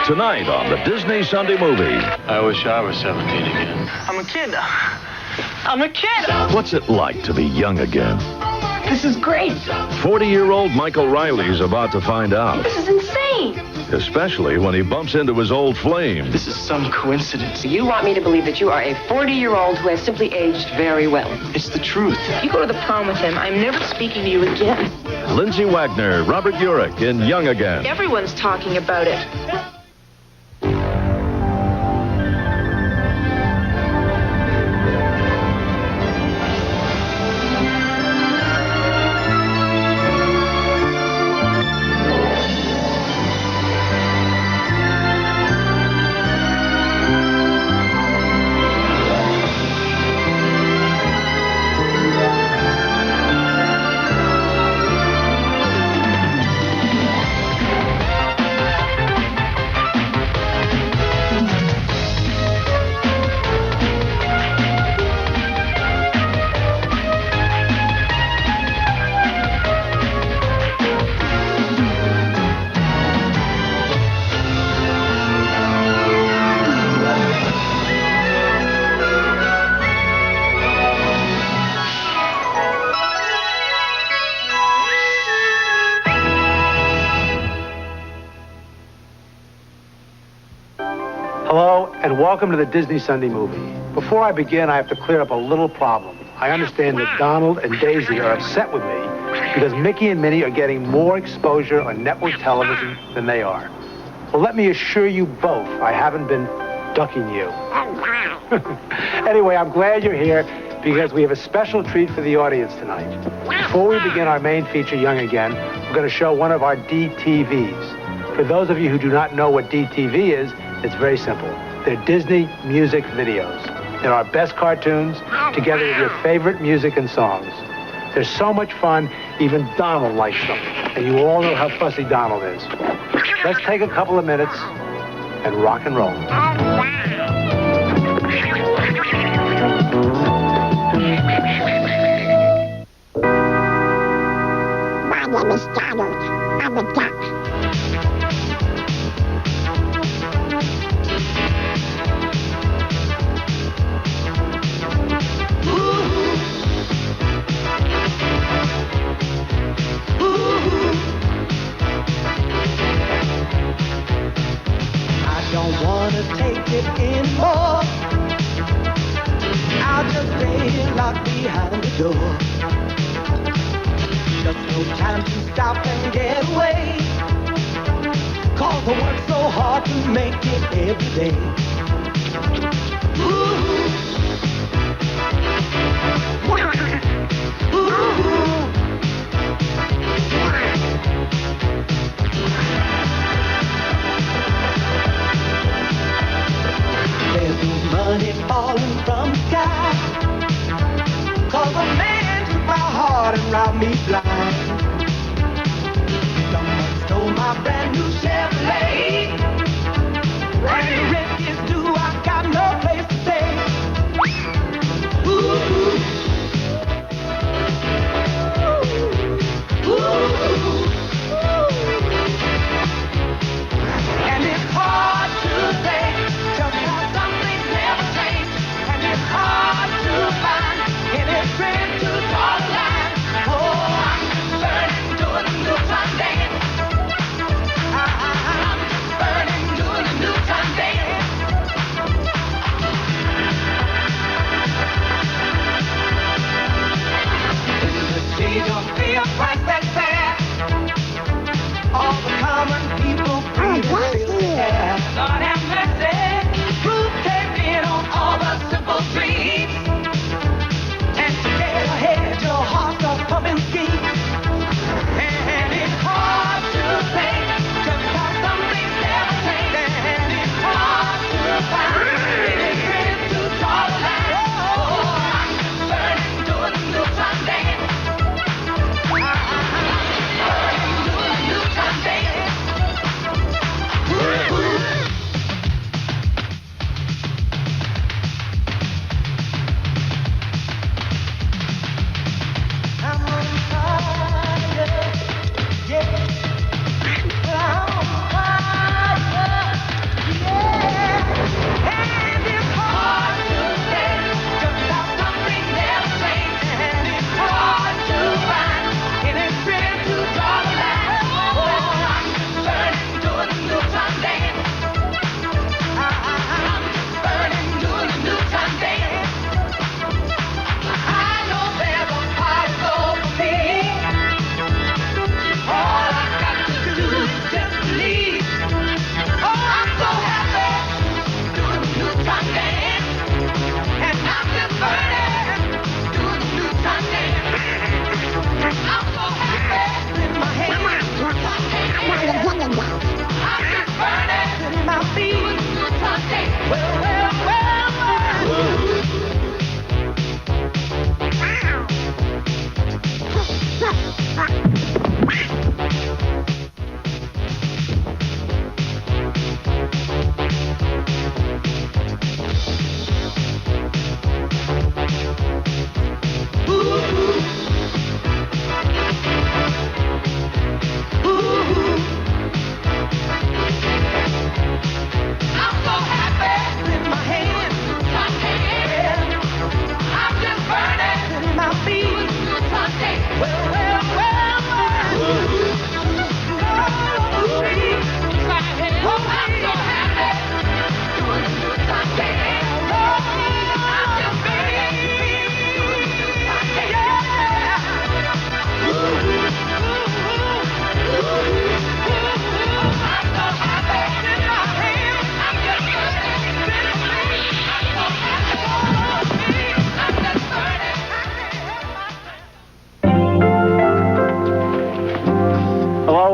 Tonight on the Disney Sunday Movie. I wish I was 17 again. I'm a kid. I'm a kid. What's it like to be young again? This is great. 40-year-old Michael Riley's about to find out. This is insane. Especially when he bumps into his old flame. This is some coincidence. You want me to believe that you are a 40-year-old who has simply aged very well. It's the truth. If you go to the prom with him, I'm never speaking to you again. Lindsay Wagner, Robert Urich in Young Again. Everyone's talking about it. Hello, and welcome to the Disney Sunday Movie. Before I begin, I have to clear up a little problem. I understand that Donald and Daisy are upset with me because Mickey and Minnie are getting more exposure on network television than they are. Well, let me assure you both, I haven't been ducking you. Anyway, I'm glad you're here because we have a special treat for the audience tonight. Before we begin our main feature, Young Again, we're going to show one of our DTVs. For those of you who do not know what DTV is, it's very simple. They're Disney music videos. They're our best cartoons, together with your favorite music and songs. They're so much fun, even Donald likes them. And you all know how fussy Donald is. Let's take a couple of minutes and rock and roll. My name is Donald. I'm a duck. Don't wanna take it anymore. I'll just stay here locked behind the door. Just no time to stop and get away. 'Cause I work so hard to make it every day. Ooh. Ooh. There's no money falling from the sky. 'Cause a man took my heart and robbed me blind. Someone stole my brand new Chevrolet. When the rent is due, I got no place to stay. Ooh. Ooh. And it's hard to say just how some things never change. And it's hard to find any friend to draw the line. Oh, I'm burning, doing a new time dance. I'm burning, doing a new time dance. In the sea, don't be a price that's fair. All the common people breathe and feel the air. Lord have mercy. Proof came in on all the simple streets. And to get ahead, your heart starts pumping steam. And it's hard to say just how some things never change. And it's hard to find any friends to draw the line. Oh, I'm burning, doing a new time dance.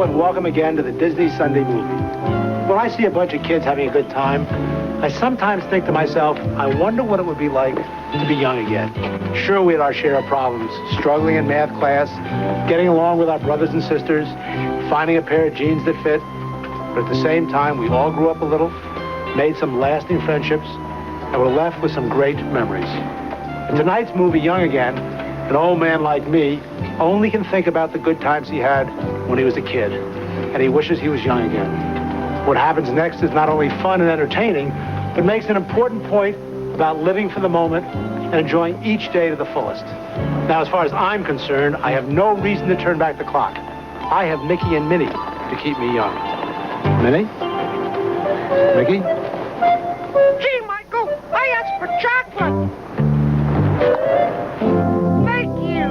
and welcome again to the Disney Sunday Movie. When I see a bunch of kids having a good time, I sometimes think to myself, I wonder what it would be like to be young again. Sure, we had our share of problems, struggling in math class, getting along with our brothers and sisters, finding a pair of jeans that fit. But at the same time, we all grew up a little, made some lasting friendships, and were left with some great memories. In tonight's movie, Young Again, an old man like me only can think about the good times he had when he was a kid, and he wishes he was young again. What happens next is not only fun and entertaining, but makes an important point about living for the moment and enjoying each day to the fullest. Now, as far as I'm concerned, I have no reason to turn back the clock. I have Mickey and Minnie to keep me young. Minnie? Mickey? Gee, Michael, I asked for chocolate. Thank you.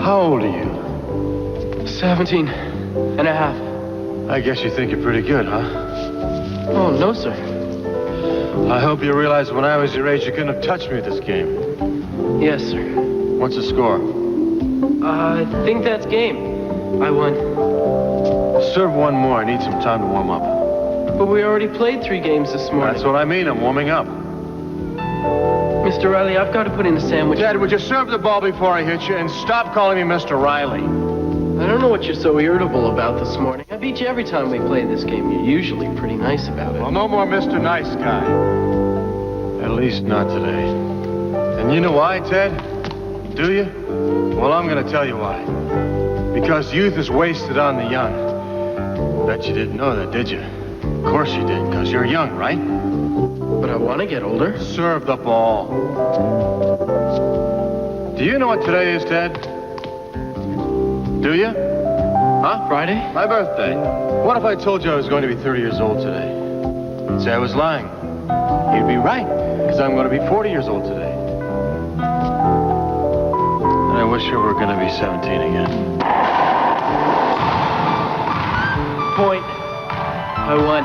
How old are you? 17 and a half. I guess you think you're pretty good, huh? Oh, no, sir. I hope you realize when I was your age, you couldn't have touched me at this game. Yes, sir. What's the score? I think that's game. I won. Serve one more. I need some time to warm up. But we already played 3 games this morning. That's what I mean. I'm warming up. Mr. Riley, I've got to put in a sandwich. Dad, would you serve the ball before I hit you and stop calling me Mr. Riley? I don't know what you're so irritable about this morning. I beat you every time we play this game. You're usually pretty nice about it. Well, no more Mr. Nice Guy. At least not today. And you know why, Ted? Do you? Well, I'm going to tell you why. Because youth is wasted on the young. Bet you didn't know that, did you? Of course you did, because you're young, right? But I want to get older. Serve the ball. Do you know what today is, Ted? Do you? Huh? Friday? My birthday. What if I told you I was going to be 30 years old today? You'd say I was lying. You'd be right, because I'm going to be 40 years old today. And I wish you were going to be 17 again. Point. I won.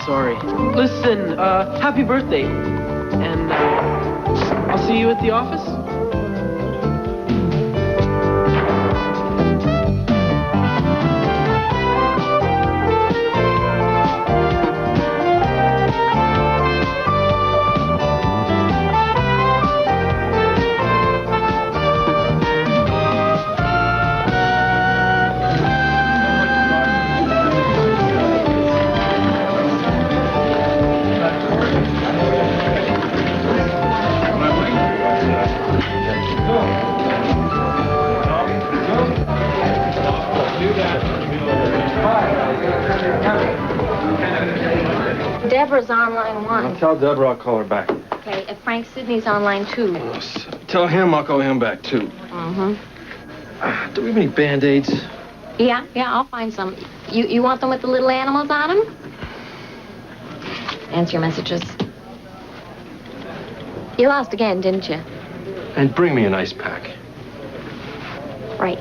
Sorry. Listen, happy birthday. And, I'll see you at the office. Deborah's on line 1. I'll tell Deborah I'll call her back. Okay, if Frank Sidney's on line 2. Tell him I'll call him back, too. Mm-hmm. Do we have any Band-Aids? Yeah, I'll find some. You want them with the little animals on them? answer your messages. You lost again, didn't you? And bring me an ice pack. Right.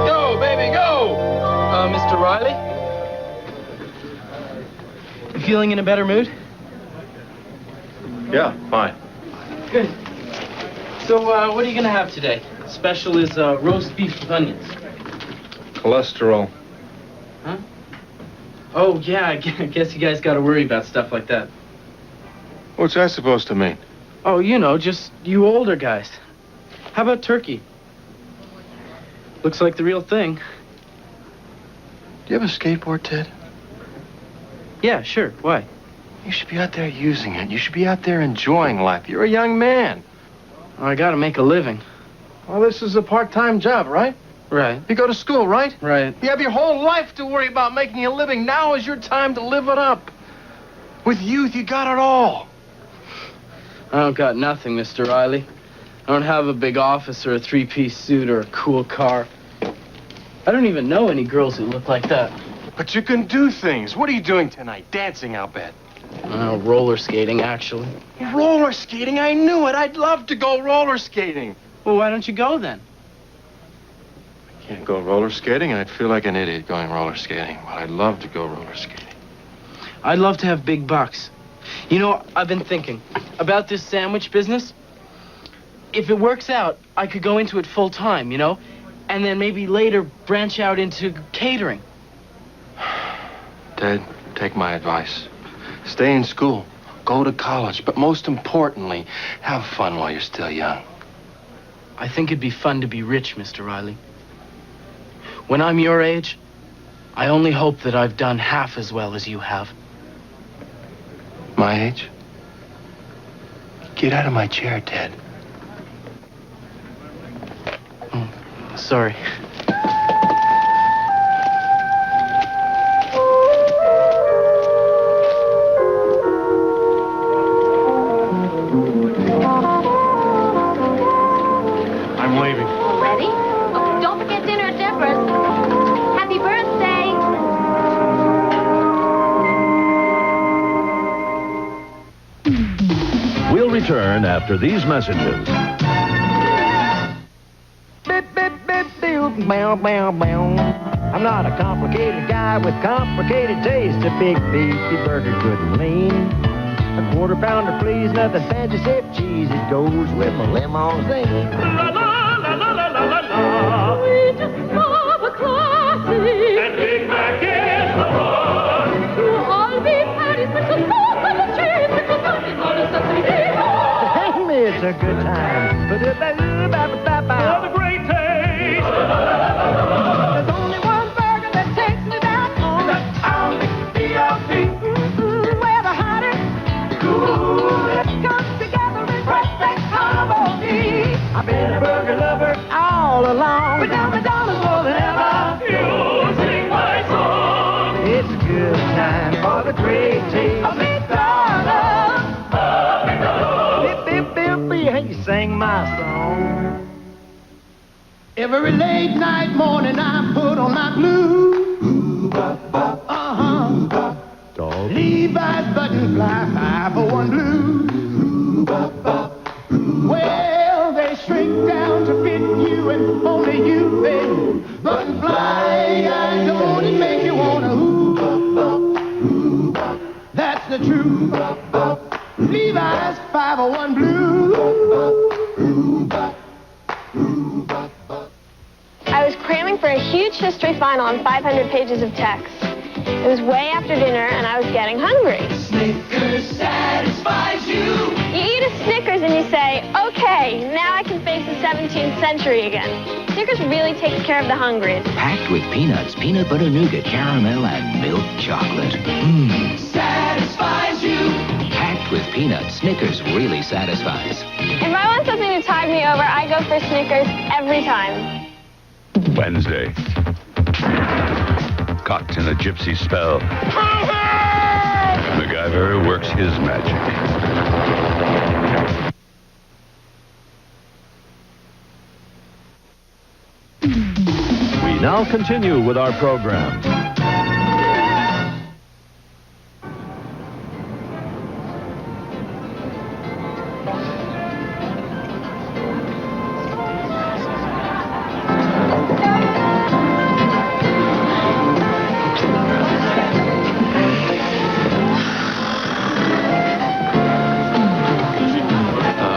Go, baby, go! Mr. Riley? You feeling in a better mood? Yeah, fine. Good. So, what are you gonna have today? Special is roast beef with onions. Cholesterol. Huh? Oh, yeah, I guess you guys gotta worry about stuff like that. What's that supposed to mean? Oh, you know, just you older guys. How about turkey? Looks like the real thing. Do you have a skateboard, Ted? Yeah, sure. Why? You should be out there using it. You should be out there enjoying life. You're a young man. Oh, I gotta make a living. Well, this is a part-time job, right? Right. You go to school, right? Right. You have your whole life to worry about making a living. Now is your time to live it up. With youth, you got it all. I don't got nothing, Mr. Riley. I don't have a big office or a three-piece suit or a cool car. I don't even know any girls who look like that. But you can do things. What are you doing tonight? Dancing, I'll bet. Roller skating, actually. Roller skating? I knew it. I'd love to go roller skating. Well, why don't you go then? I can't go roller skating. I'd feel like an idiot going roller skating. But I'd love to go roller skating. I'd love to have big bucks. You know, I've been thinking about this sandwich business. If it works out, I could go into it full time, you know? And then maybe later branch out into catering. Ted, take my advice. Stay in school. Go to college. But most importantly, have fun while you're still young. I think it'd be fun to be rich, Mr. Riley. When I'm your age, I only hope that I've done half as well as you have. My age? Get out of my chair, Ted. Oh, sorry. I'm leaving. Already? Oh, don't forget dinner at Deborah's. Happy birthday! We'll return after these messages. Beep, beep, beep, beep, bow, bow, bow. I'm not a complicated guy with complicated taste. A big beefy burger, good and lean. A quarter pounder, please, nothing fancy except cheese. It goes with my limousine. La la la la la la la la. We just love a classic. And Big Mac is the one. All beef patties, with the sauce and the cheese, with the topping on a Sunday. It's a good time. For the great taste. There's only one burger that takes me back home. That's our B.O.T. Where the hottest, coolest comes together in perfect harmony. I've been a burger lover all along. But now McDonald's more than ever. You sing my song. It's a good time for the great taste of McDonald's. You sing my song. Every late night morning I put on my blue. Levi's button fly 501 blue. Well, they shrink down to fit you and only you fit. Button fly, I know it make you wanna ooh. That's the truth. Levi's 501 blue. I was cramming for a huge history final on 500 pages of text. It was way after dinner, and I was getting hungry. Snickers satisfies you. You eat a Snickers and you say, okay, now I can face the 17th century again. Snickers really takes care of the hungry. Packed with peanuts, peanut butter nougat, caramel, and milk chocolate. Mmm. Satisfies you. Packed with peanuts, Snickers really satisfies. If I want something to tide me over, I go for Snickers every time. Wednesday. Caught in a gypsy spell. MacGyver works works his magic. We now continue with our program.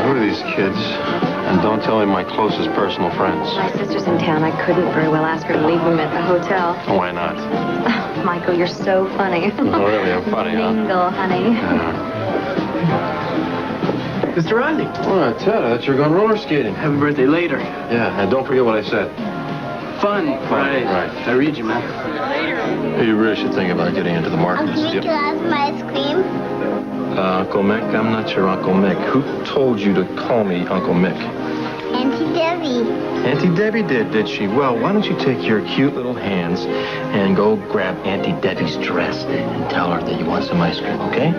Who are these kids? And don't tell me my closest personal friends. My sister's in town. I couldn't very well ask her to leave them at the hotel. Why not? Michael, you're so funny. Oh, really? I'm funny, huh? Mingle, honey. Mr. Riley. Oh, Ted, I thought you were going roller skating. Happy birthday later. Yeah, and don't forget what I said. Fun. Right. I read you, man. Hey, you really should think about getting into the market. Uncle Mick, have some ice cream? Uncle Mick? I'm not your Uncle Mick. Who told you to call me Uncle Mick? Auntie Debbie. Auntie Debbie did she? Well, why don't you take your cute little hands and go grab Auntie Debbie's dress and tell her that you want some ice cream, okay?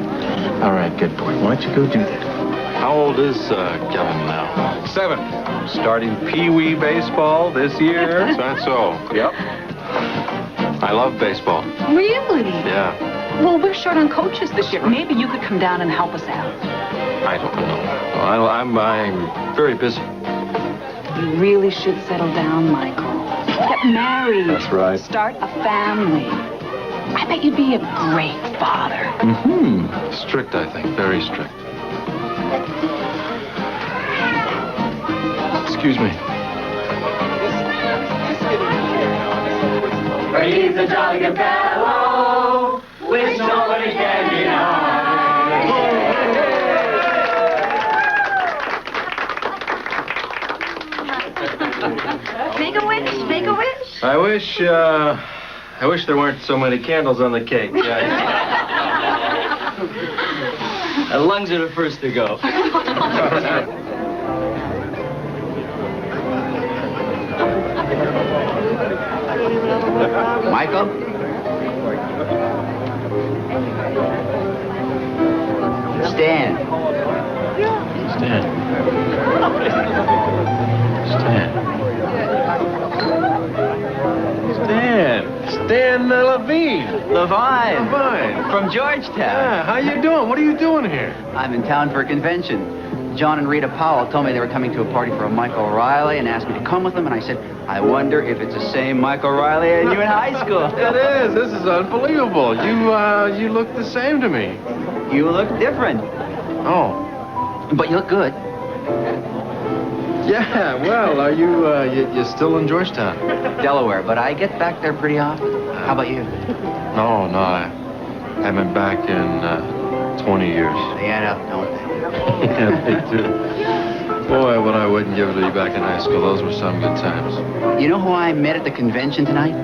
All right, good boy. Why don't you go do that? How old is Kevin now? 7. Starting Pee-wee baseball this year. Is that so? Yep. I love baseball. Really? Yeah. Well, we're short on coaches this year. Maybe you could come down and help us out. I don't know. I'm very busy. You really should settle down, Michael. Get married. That's right. Start a family. I bet you'd be a great father. Mm-hmm. Strict, I think. Very strict. Excuse me. He's a jolly good fellow, which nobody can deny. Make a wish. Make a wish. I wish there weren't so many candles on the cake. Yeah. The lungs are the first to go. Michael? Stan. Stan. Stan Levine. Levine. Levine. From Georgetown. Yeah, how you doing? What are you doing here? I'm in town for a convention. John and Rita Powell told me they were coming to a party for a Michael Riley and asked me to come with them, and I said, I wonder if it's the same Michael Riley I knew in high school. It is. This is unbelievable. You look the same to me. You look different. Oh. But you look good. Yeah, well, are you still in Georgetown? Delaware, but I get back there pretty often. How about you? No, I haven't been back in 20 years. They add up, don't they? Yeah, they do. Boy, what I wouldn't give to be back in high school. Those were some good times. You know who I met at the convention tonight?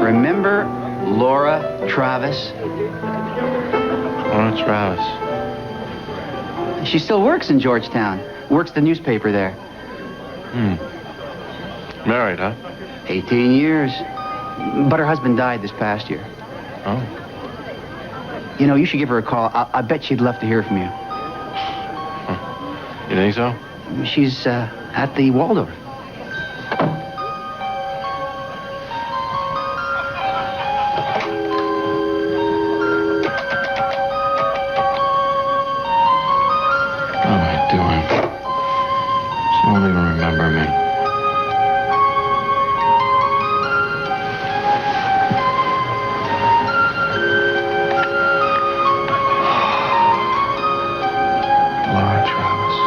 Remember Laura Travis? Laura Travis. She still works in Georgetown. Works the newspaper there. Married, huh? 18 years. But her husband died this past year. Oh. You know, you should give her a call. I bet she'd love to hear from you. You think so? She's at the Waldorf. What am I doing? She won't even remember me. Laura Travis.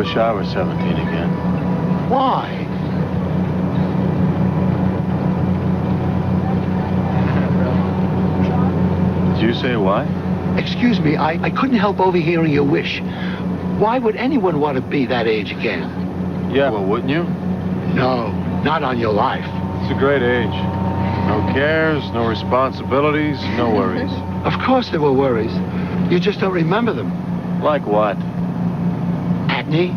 wish I were 17 again. Why? Did you say why? Excuse me, I couldn't help overhearing your wish. Why would anyone want to be that age again? Yeah, well, wouldn't you? No, not on your life. It's a great age. No cares, no responsibilities, no worries. Of course there were worries. You just don't remember them. Like what? Acne?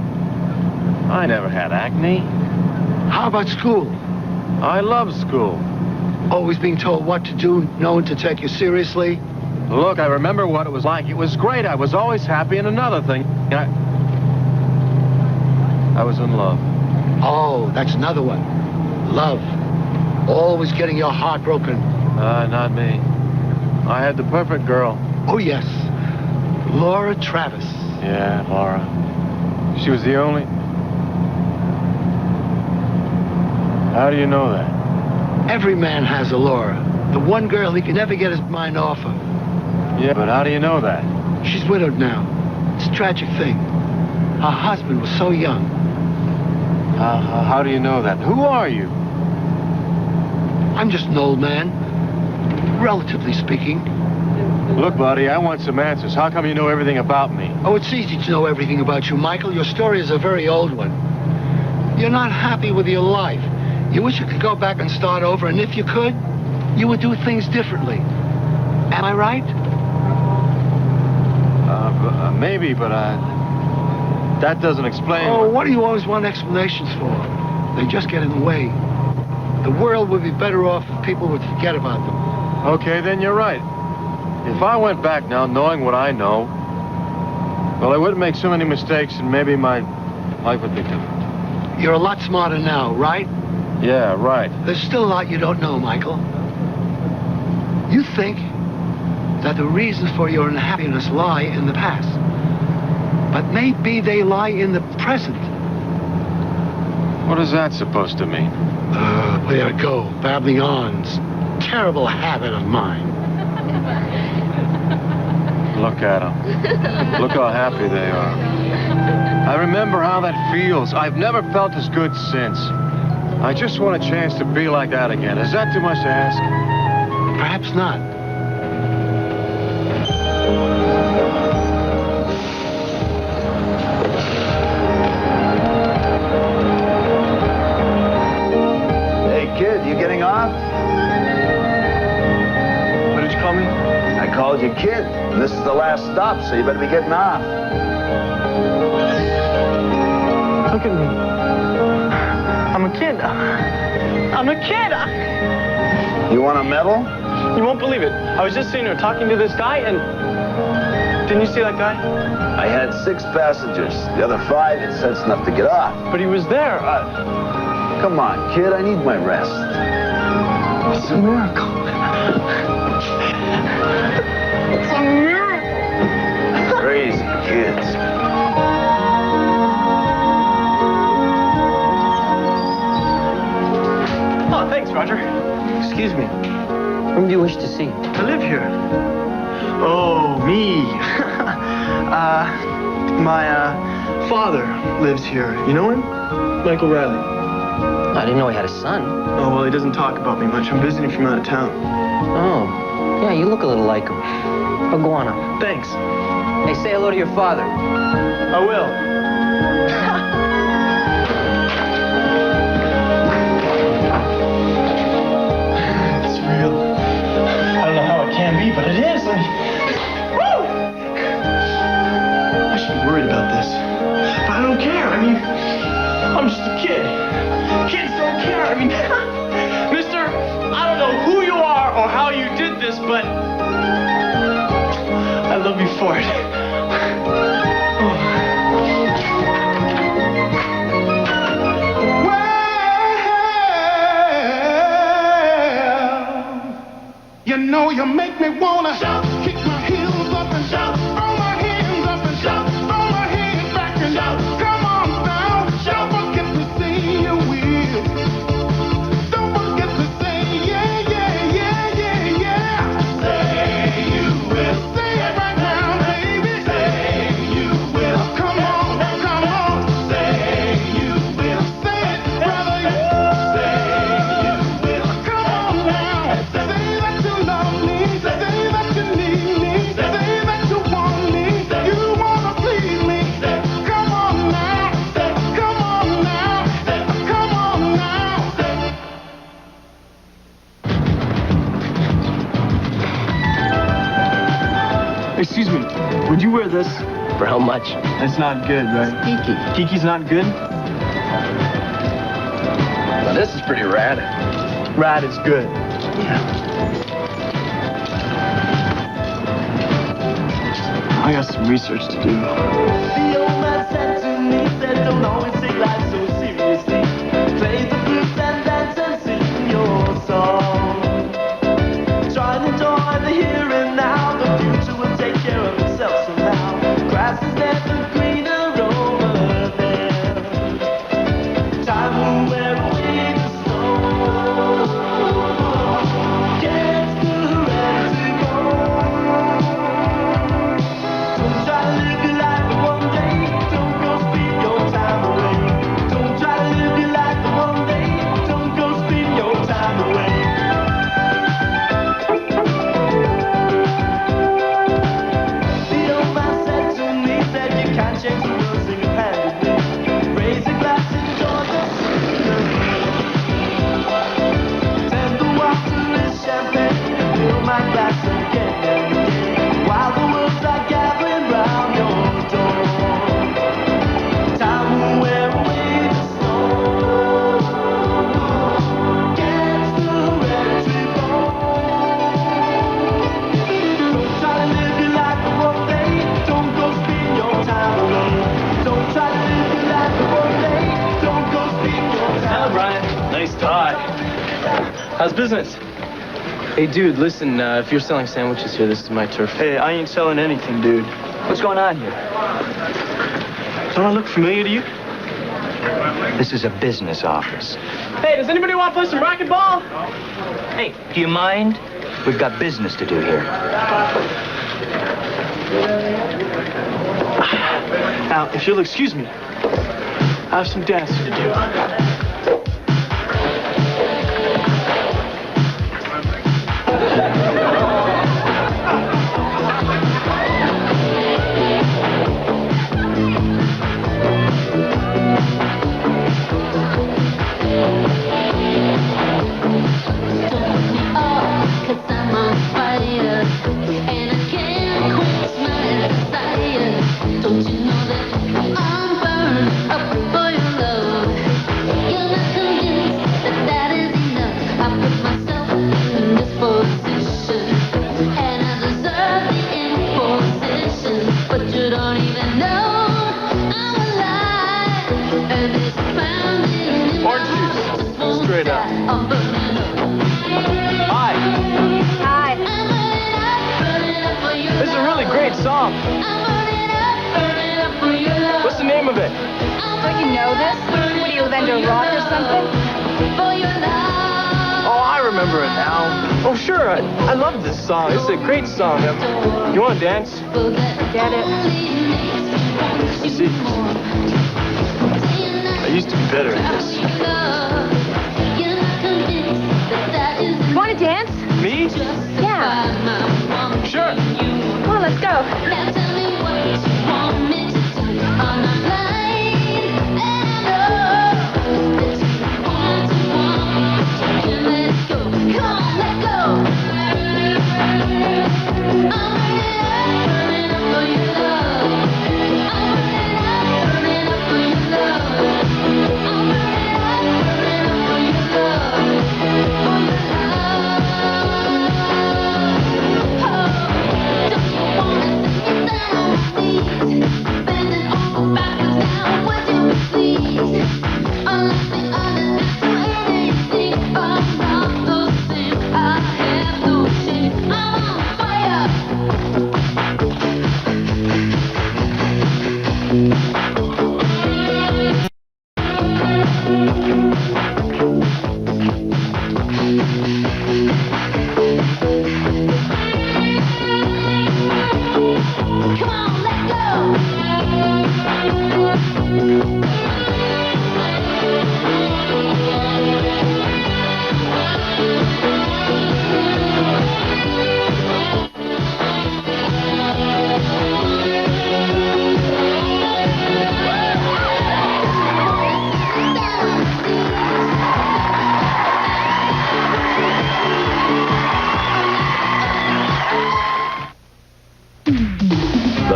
I never had acne. How about school? I love school. Always being told what to do, no one to take you seriously? Look, I remember what it was like. It was great. I was always happy. And another thing, I was in love. Oh, that's another one. Love. Always getting your heart broken. Not me. I had the perfect girl. Oh, yes. Laura Travis. Yeah, Laura. She was the only... How do you know that? Every man has a Laura. The one girl he can never get his mind off of. Yeah, but how do you know that? She's widowed now. It's a tragic thing. Her husband was so young. How do you know that? Who are you? I'm just an old man. Relatively speaking. Look, buddy, I want some answers. How come you know everything about me? Oh, it's easy to know everything about you, Michael. Your story is a very old one. You're not happy with your life. You wish you could go back and start over, and if you could, you would do things differently. Am I right? Maybe, but that doesn't explain... Oh, what do you always want explanations for? They just get in the way. The world would be better off if people would forget about them. Okay, then you're right. If I went back now knowing what I know, well, I wouldn't make so many mistakes and maybe my life would be different. You're a lot smarter now, right? Yeah, right. There's still a lot you don't know, Michael. You think that the reasons for your unhappiness lie in the past. But maybe they lie in the present. What is that supposed to mean? There it go, babbling on. It's a terrible habit of mine. Look at them. Look how happy they are. I remember how that feels. I've never felt as good since. I just want a chance to be like that again. Is that too much to ask? Perhaps not. Hey, kid, you getting off? What did you call me? I called you kid. And this is the last stop, so you better be getting off. Look at me. I'm a kid. I'm a kid. You want a medal? You won't believe it. I was just sitting here talking to this guy, and didn't you see that guy? I had 6 passengers. The other 5 had sense enough to get off. But he was there. Come on, kid. I need my rest. It's a miracle. It's a miracle. Crazy kids. Oh, thanks, Roger. Excuse me. Whom do you wish to see? I live here. Oh, me. My father lives here. You know him? Michael Riley. I didn't know he had a son. Oh, well, he doesn't talk about me much. I'm visiting from out of town. Oh. Yeah, you look a little like him. But go on up. Thanks. Hey, say hello to your father. I will. It's real. I don't know how it can be, but it is. Woo! I should be worried about this. But I don't care. I mean, I'm just a kid. Kids don't care. I mean, mister, I don't know who you are or how you did this, but I love you for it. You know you make me wanna shout, kick my heels up and shout, throw my hands up and shout, throw my head back and shout. Come on down, don't forget to say you will. Don't forget to say yeah, yeah, yeah, yeah, yeah. Say you will. Say it right now, baby. Say you will. Come on, come on. Excuse me, would you wear this? For how much? It's not good, right? Kiki. Kiki's not good? Now, this is pretty rad. Rad is good. I got some research to do. The old man said to me, said don't always take life so seriously. Play the blues and dance and sing your song. Try and enjoy the here and now. The future will take care of itself somehow. Grass is never greener over there. Time will wear away the snow. Gets the red to go. Don't try to live your life for one day. Don't go speed your time away. Don't try to live your life for one day. Don't go speed your time away. The old man said to me, said you can't change the world single-handedly. Raise a glass, enjoy the season. Tender water is champagne. Fill my glass again and again. While the world's are gathering round your door. Time will wear away the snow. Gets the red to go. Don't try to live your life for one day. Don't go speed your time away. Don't try to live your life for one day. Don't go speed your time. Hello, Brian. Nice tie. How's business? Hey, dude, listen, if you're selling sandwiches here, this is my turf. Hey, I ain't selling anything, dude. What's going on here? Don't I look familiar to you? This is a business office. Hey, does anybody want to play some racquetball? Hey, do you mind? We've got business to do here. Now, if you'll excuse me, I have some dancing to do. Orange juice, straight up. Hi. Hi. This is a really great song. What's the name of it? Don't you know this? What do you live under a rock or something? Oh, I remember it now. Oh, sure. I love this song. It's a great song. You want to dance? Get it? You see, I used to be better at this. You want to dance? Me? Yeah. Sure. Come on, let's go.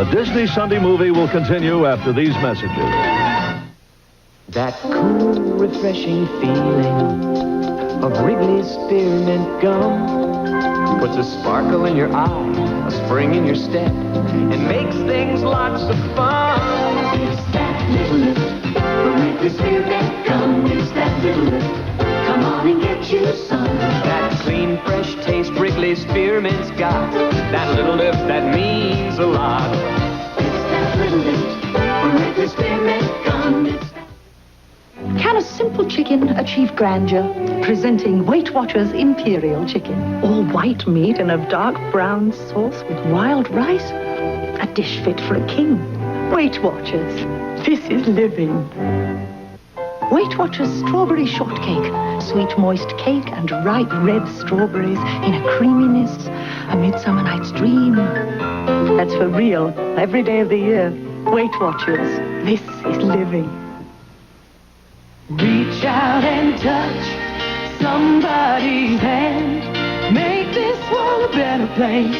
The Disney Sunday movie will continue after these messages. That cool, refreshing feeling of Wrigley's Spearmint Gum puts a sparkle in your eye, a spring in your step, and makes things lots of fun. It's that little lift from Wrigley's Spearmint Gum. It's that little lift. Come on and get you some. That clean, fresh taste Wrigley's Spearmint's got. That little lift that means a lot. It's that little lift from Wrigley's Spearmint Gum. It's Can a simple chicken achieve grandeur? Presenting Weight Watchers Imperial Chicken. All white meat in a dark brown sauce with wild rice. A dish fit for a king. Weight Watchers. This is living. Weight Watchers Strawberry Shortcake. Sweet moist cake and ripe red strawberries in a creaminess. A Midsummer Night's Dream. That's for real. Every day of the year. Weight Watchers. This is living. reach out and touch somebody's hand. Make this world a better place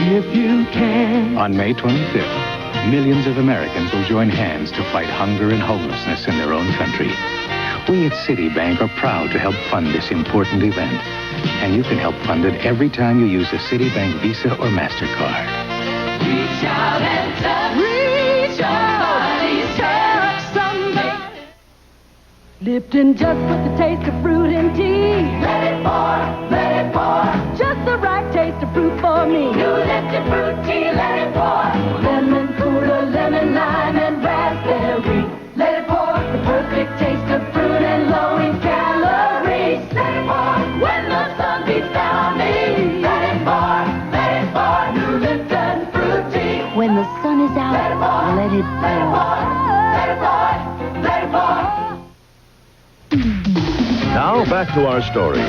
if you can. On May 25th, millions of Americans will join hands to fight hunger and homelessness in their own country. We at Citibank are proud to help fund this important event. And you can help fund it every time you use a Citibank Visa or MasterCard. Reach out and touch. Reach out and touch somebody. Lipton just put the taste of fruit in tea. Let it pour, let it pour. Just the right taste of fruit for me. New Lipton fruit tea, let it pour. Lemon, cooler, lemon, lime, and raspberry. Let it pour, the perfect taste of fruit and low in calories. Let it pour, when the sun beats down on me. Let it pour, New Lipton fruit tea. When the sun is out, let it pour, let it pour, let it pour. Now back to our story.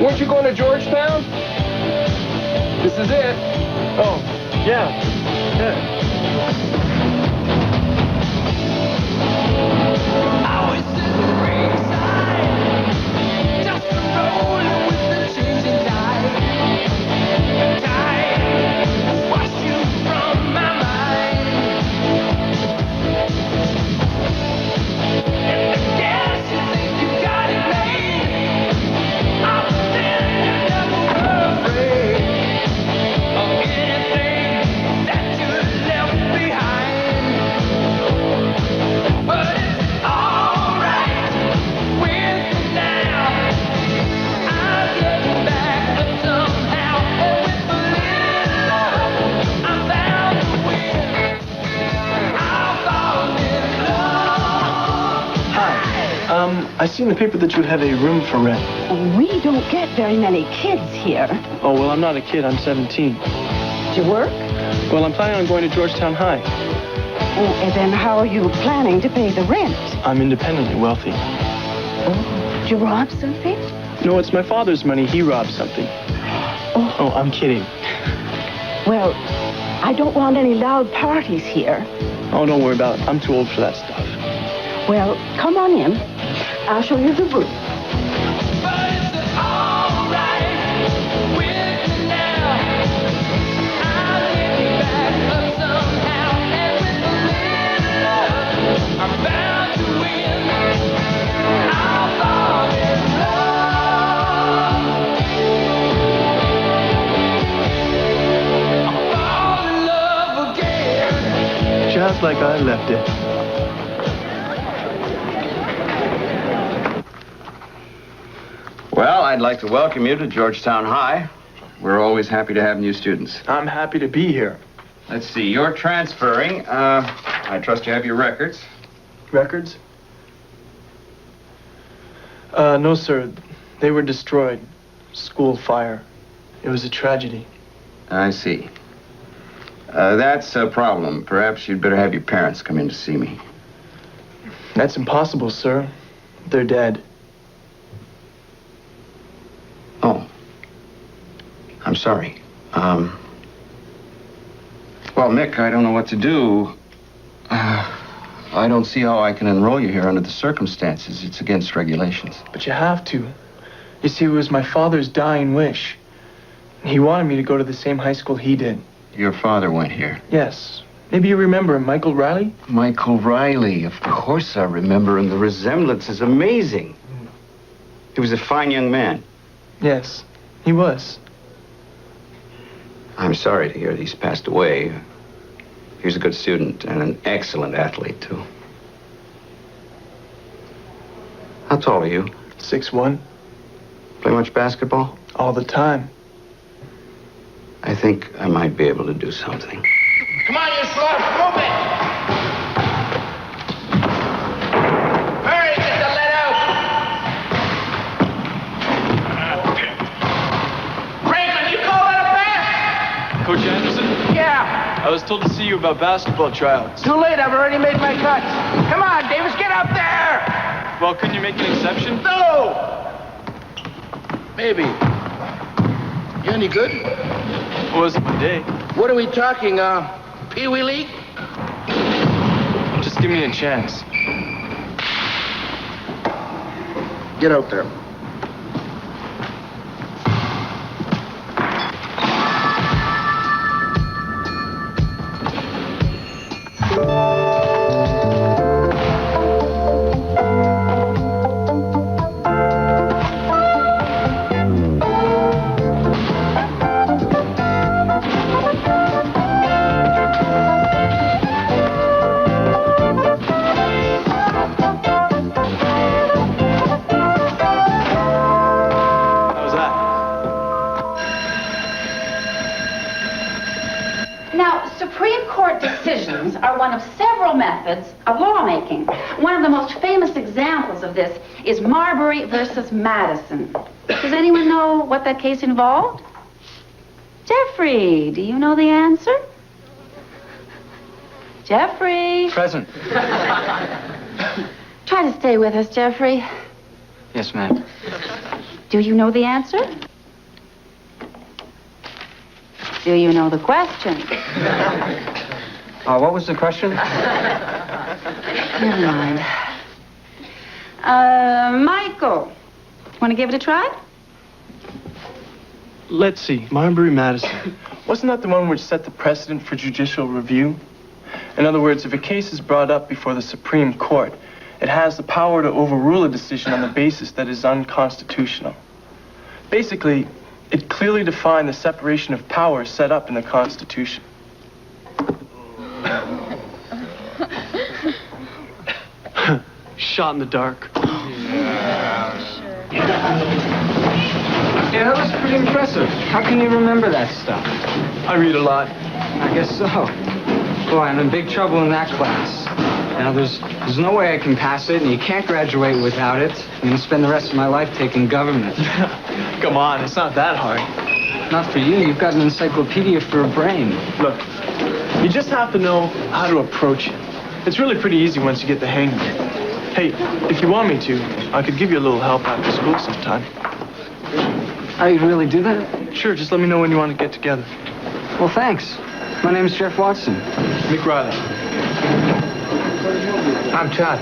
Weren't you going to Georgetown? This is it. Oh, yeah. I was sitting ringside, just rolling with the changing tide. The tide washed you from my mind. And the gas, you think you got it made. I'm standing never afraid of anything that you left behind. But it's alright with me now. I'm getting back up somehow. And with a little love, I'm bound to win. I'll fall in love. Hi. I seen in the paper that you have a room for rent. We don't get very many kids here. Oh, well, I'm not a kid. I'm 17. Do you work? Well, I'm planning on going to Georgetown High. Oh, and then how are you planning to pay the rent? I'm independently wealthy. Oh, did you rob something? No, it's my father's money. He robbed something. Oh, I'm kidding. Well, I don't want any loud parties here. Oh, don't worry about it. I'm too old for that stuff. Well, come on in. I'll show you the room. just like I left it. Well, I'd like to welcome you to Georgetown High. We're always happy to have new students. I'm happy to be here. Let's see, you're transferring. I trust you have your records. Records? No, sir. They were destroyed. School fire. It was a tragedy. I see. That's a problem. Perhaps you'd better have your parents come in to see me. That's impossible, sir. They're dead. Oh. I'm sorry. Well, Mick, I don't know what to do. I don't see how I can enroll you here under the circumstances. It's against regulations. But you have to. You see, it was my father's dying wish. He wanted me to go to the same high school he did. Your father went here? Yes. Maybe you remember him, Michael Riley? Michael Riley, of course I remember him. The resemblance is amazing. He was a fine young man. Yes, he was. I'm sorry to hear he's passed away. He was a good student and an excellent athlete, too. How tall are you? 6'1". Play much basketball? All the time. I think I might be able to do something. Come on, you sluts, move it! Hurry, get the lead out! Franklin, you call that a pass? Coach Anderson? Yeah. I was told to see you about basketball tryouts. Too late, I've already made my cuts. Come on, Davis, get up there! Well, couldn't you make an exception? No! Maybe. You any good? It wasn't my day. What are we talking, Pee Wee League? Just give me a chance. Get out there. One of several methods of lawmaking. One of the most famous examples of this is Marbury versus Madison. Does anyone know what that case involved? Jeffrey, do you know the answer? Jeffrey. Present. Try to stay with us, Jeffrey. Yes, ma'am. Do you know the answer? Do you know the question? What was the question? Never mind. Michael, want to give it a try? Let's see. Marbury Madison. Wasn't that the one which set the precedent for judicial review? In other words, if a case is brought up before the Supreme Court, it has the power to overrule a decision on the basis that is unconstitutional. Basically, it clearly defined the separation of powers set up in the Constitution. Shot in the dark. Yeah, that was pretty impressive. How can you remember that stuff? I read a lot. I guess so. Boy, I'm in big trouble in that class. You know, there's no way I can pass it, and you can't graduate without it. I'm going to spend the rest of my life taking government. Come on, it's not that hard. Not for you. You've got an encyclopedia for a brain. Look, you just have to know how to approach it. It's really pretty easy once you get the hang of it. Hey, if you want me to, I could give you a little help after school sometime. Oh, you'd really do that? Sure, just let me know when you want to get together. Well, thanks. My name's Jeff Watson. Mick Riley. I'm Chad.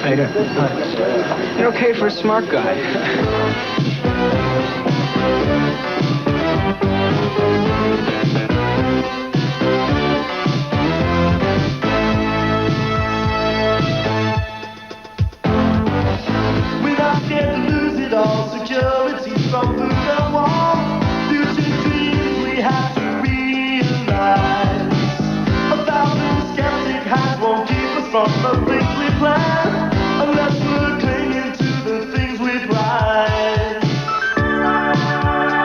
How you doing? Hi. You're okay for a smart guy. Security from the wall. Future dreams we have to realize. 1,000 skeptics from the things we plan, unless we're clinging to the things we pride.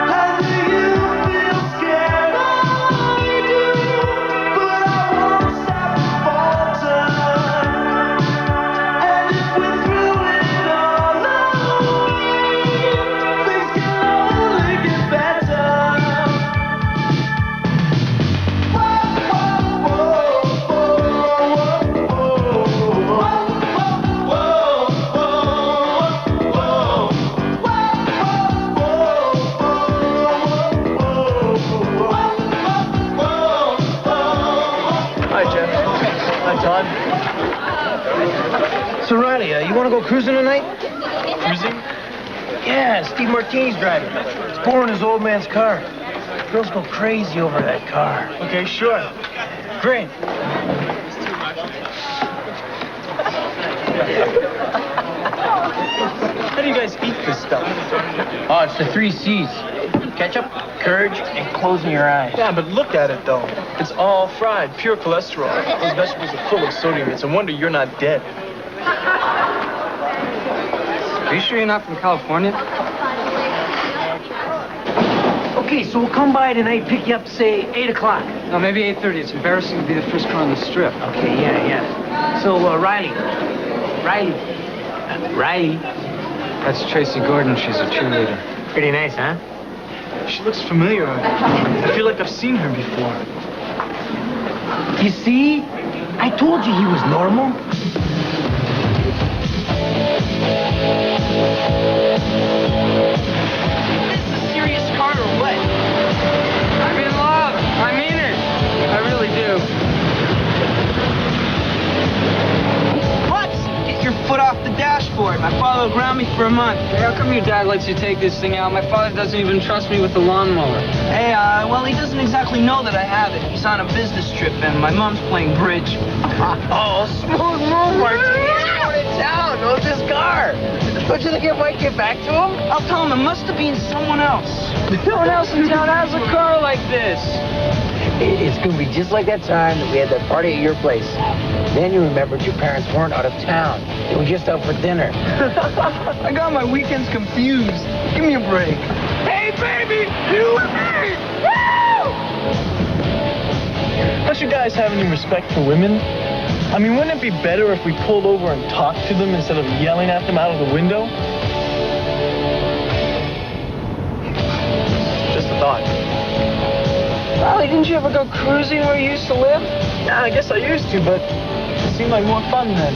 And do you feel scared? I do, but I won't stop to falter. And if we're through it all away, things can only get better. Hi, Jeff. Hi, Todd. So, Riley, you want to go cruising tonight? Cruising? Yeah, Steve Martini's driving. He's borrowing his old man's car. Girls go crazy over that car. Okay, sure. Great. How do you guys eat this stuff? Oh, it's the 3 C's. Ketchup, courage, and closing your eyes. Yeah, but look at it, though. It's all fried, pure cholesterol. Those vegetables are full of sodium. It's a wonder you're not dead. Are you sure you're not from California? Okay, so we'll come by tonight, pick you up, say, 8 o'clock. No, maybe 8:30. It's embarrassing to be the first car on the strip. Okay, yeah. So, Riley. That's Tracy Gordon. She's a cheerleader. Pretty nice, huh? She looks familiar. I feel like I've seen her before. You see? I told you he was normal. Is this a serious car or what? I'm in love. I mean it. I really do. What? Get your foot off the dashboard. My father will ground me for a month. Hey, how come your dad lets you take this thing out? My father doesn't even trust me with the lawnmower. Hey, well, he doesn't exactly know that I have it. He's on a business trip, and my mom's playing bridge. Oh, smooth move, Martini. He's going to town with this car. Don't you think it might get back to him? I'll tell him it must have been someone else. No one else in town has a car like this. It's going to be just like that time that we had that party at your place. Then you remembered your parents weren't out of town. They were just out for dinner. I got my weekends confused. Give me a break. Hey, baby! You and me! Woo! Don't you guys have any respect for women? I mean, wouldn't it be better if we pulled over and talked to them instead of yelling at them out of the window? Just a thought. Riley, didn't you ever go cruising where you used to live? Yeah, I guess I used to, but it seemed like more fun then.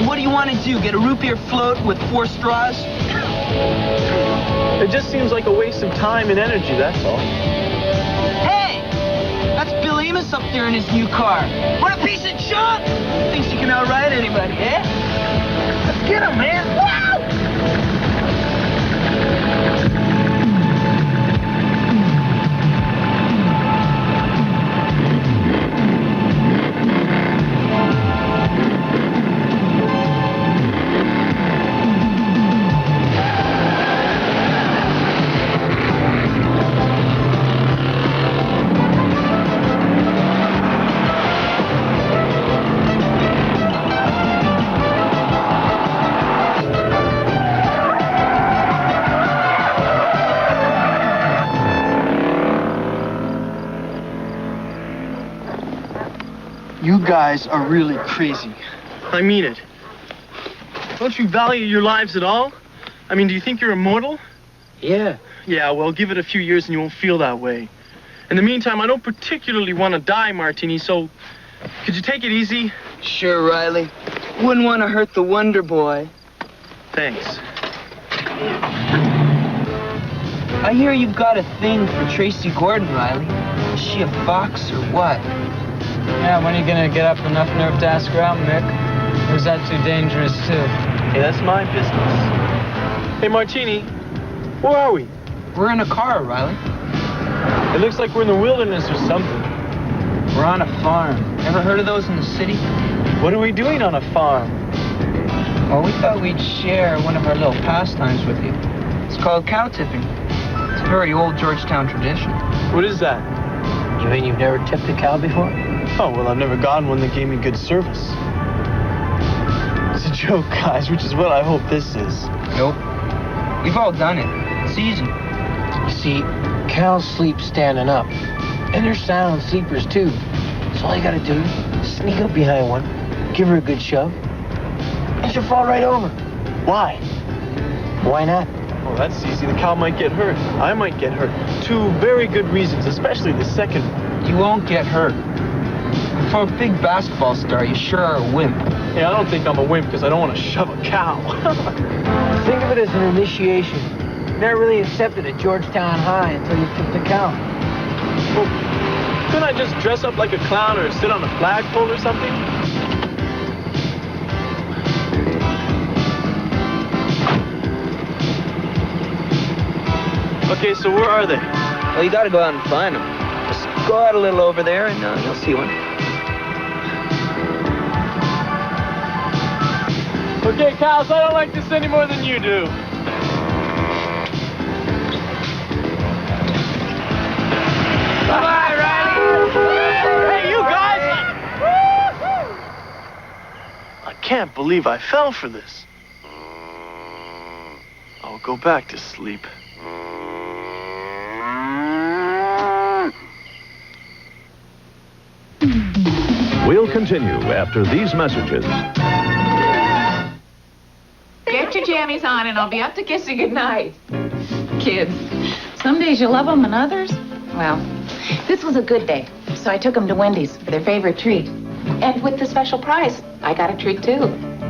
What do you want to do, get a root beer float with 4 straws? It just seems like a waste of time and energy, that's all. Hey! That's Bill Amos up there in his new car. What a piece of junk! Thinks he can outride anybody, eh? Let's get him, man! Wow! You guys are really crazy. I mean it. Don't you value your lives at all? I mean, do you think you're immortal? Yeah. Yeah, well, give it a few years and you won't feel that way. In the meantime, I don't particularly want to die, Martini, so could you take it easy? Sure, Riley. Wouldn't want to hurt the Wonder Boy. Thanks. I hear you've got a thing for Tracy Gordon, Riley. Is she a fox or what? Yeah, when are you gonna get up enough nerve to ask her out, Mick? Or is that too dangerous, too? Hey, that's my business. Hey, Martini, where are we? We're in a car, Riley. It looks like we're in the wilderness or something. We're on a farm. Ever heard of those in the city? What are we doing on a farm? Well, we thought we'd share one of our little pastimes with you. It's called cow tipping. It's a very old Georgetown tradition. What is that? You mean you've never tipped a cow before? Oh, well, I've never gotten one that gave me good service. a joke, guys, which is what I hope this is. Nope. We've all done it. It's easy. You see, cows sleep standing up, and they're sound sleepers too. So all you gotta do is sneak up behind one, give her a good shove, and she'll fall right over. Why? Why not? Oh, that's easy. The cow might get hurt. I might get hurt. Two very good reasons, especially the second one. You won't get hurt. For a big basketball star, you sure are a wimp. Yeah, I don't think I'm a wimp because I don't want to shove a cow. Think of it as an initiation. You're not really accepted at Georgetown High until you took the cow. Well, couldn't I just dress up like a clown or sit on a flagpole or something? Okay, so where are they? Well, you gotta go out and find them. Just go out a little over there and you'll see one. Okay, cows, I don't like this any more than you do. Bye-bye, Riley! Hey, you guys! I can't believe I fell for this. I'll go back to sleep. We'll continue after these messages. Get your jammies on and I'll be up to kiss you goodnight. Kids, some days you love them and others, well, this was a good day. So I took them to Wendy's for their favorite treat. And with the special prize, I got a treat too.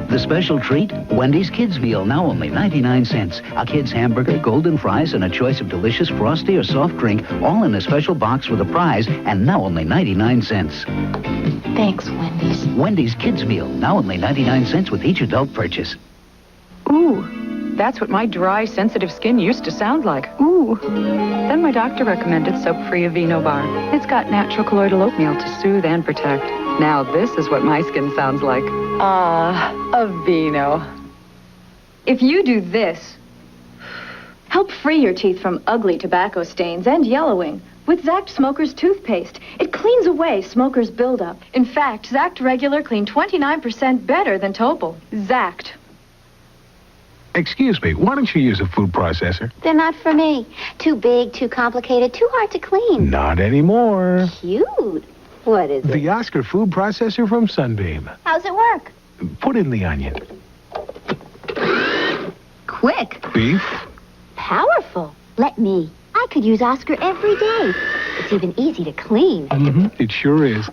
The special treat, Wendy's Kids Meal, now only 99 cents. A kid's hamburger, golden fries, and a choice of delicious frosty or soft drink, all in a special box with a prize, and now only 99 cents. Thanks, Wendy's. Wendy's Kids Meal, now only 99 cents with each adult purchase. Ooh, that's what my dry, sensitive skin used to sound like. Ooh. Then my doctor recommended soap-free Aveeno Bar. It's got natural colloidal oatmeal to soothe and protect. Now this is what my skin sounds like. Aveeno. If you do this, help free your teeth from ugly tobacco stains and yellowing with Zact Smoker's toothpaste. It cleans away smoker's buildup. In fact, Zact Regular cleaned 29% better than Topol. Zact. Excuse me, why don't you use a food processor? They're not for me. Too big, too complicated, too hard to clean. Not anymore. Cute. What is it? The Oscar food processor from Sunbeam. How's it work? Put in the onion. Quick. Beef. Powerful. Let me. I could use Oscar every day. It's even easy to clean. Mm-hmm. It sure is.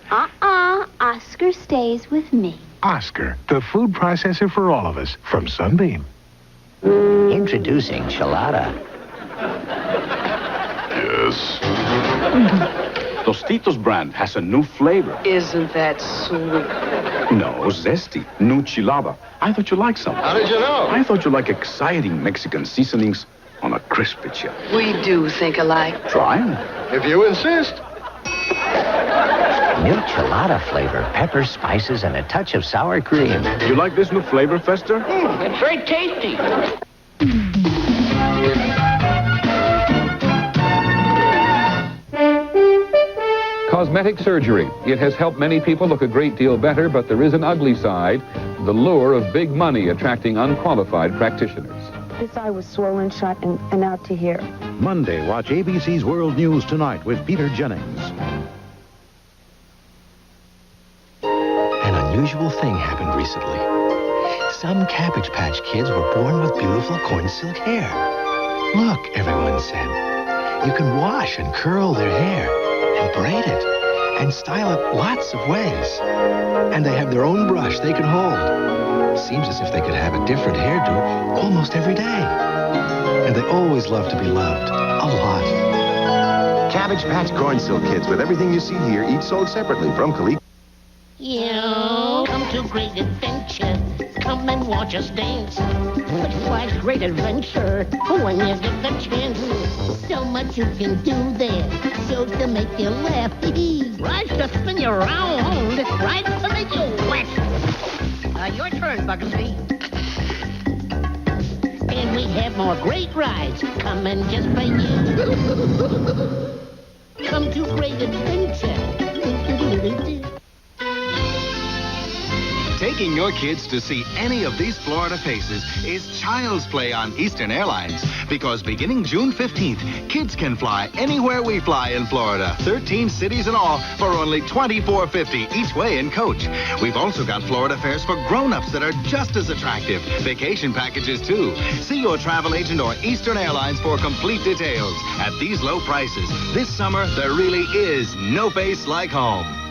Oscar stays with me. Oscar, the food processor for all of us, from Sunbeam. Introducing Chelada. Yes. Tostitos brand has a new flavor. Isn't that sweet? No, zesty. New chilada. I thought you liked some. How did you know? I thought you like exciting Mexican seasonings on a crispy chip. We do think alike. Try 'em. If you insist. New Chelada flavor, pepper, spices, and a touch of sour cream. You like this new flavor, Fester? It's very tasty. Cosmetic surgery. It has helped many people look a great deal better, but there is an ugly side, the lure of big money attracting unqualified practitioners. This eye was swollen shut and out to here. Monday, watch ABC's World News Tonight with Peter Jennings. An unusual thing happened recently. Some Cabbage Patch Kids were born with beautiful corn silk hair. Look, everyone said, you can wash and curl their hair and braid it and style it lots of ways. And they have their own brush they can hold. Seems as if they could have a different hairdo almost every day. And they always love to be loved. A lot. Cabbage Patch Corn Silk Kids with everything you see here, each sold separately from Kalik. You come to great adventure. Come and watch us dance. Such life's great adventure when you get the chance. So much you can do there. Shows to make you laugh. Rides to spin you around. Rides to make you wet. Your turn, Bugsy. And we have more great rides coming just for you. Come to great adventure. Taking your kids to see any of these Florida faces is child's play on Eastern Airlines. Because beginning June 15th, kids can fly anywhere we fly in Florida, 13 cities and all, for only $24.50 each way in coach. We've also got Florida fares for grown-ups that are just as attractive. Vacation packages, too. See your travel agent or Eastern Airlines for complete details. At these low prices, this summer, there really is no place like home.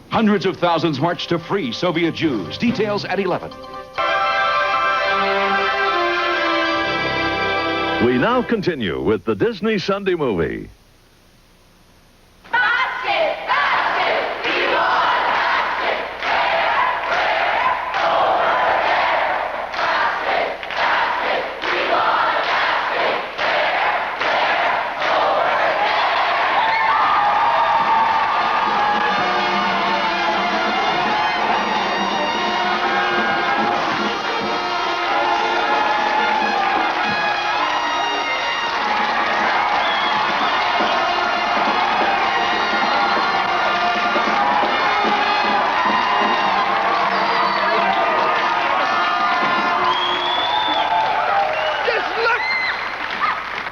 Hundreds of thousands marched to free Soviet Jews. Details at 11. We now continue with the Disney Sunday movie.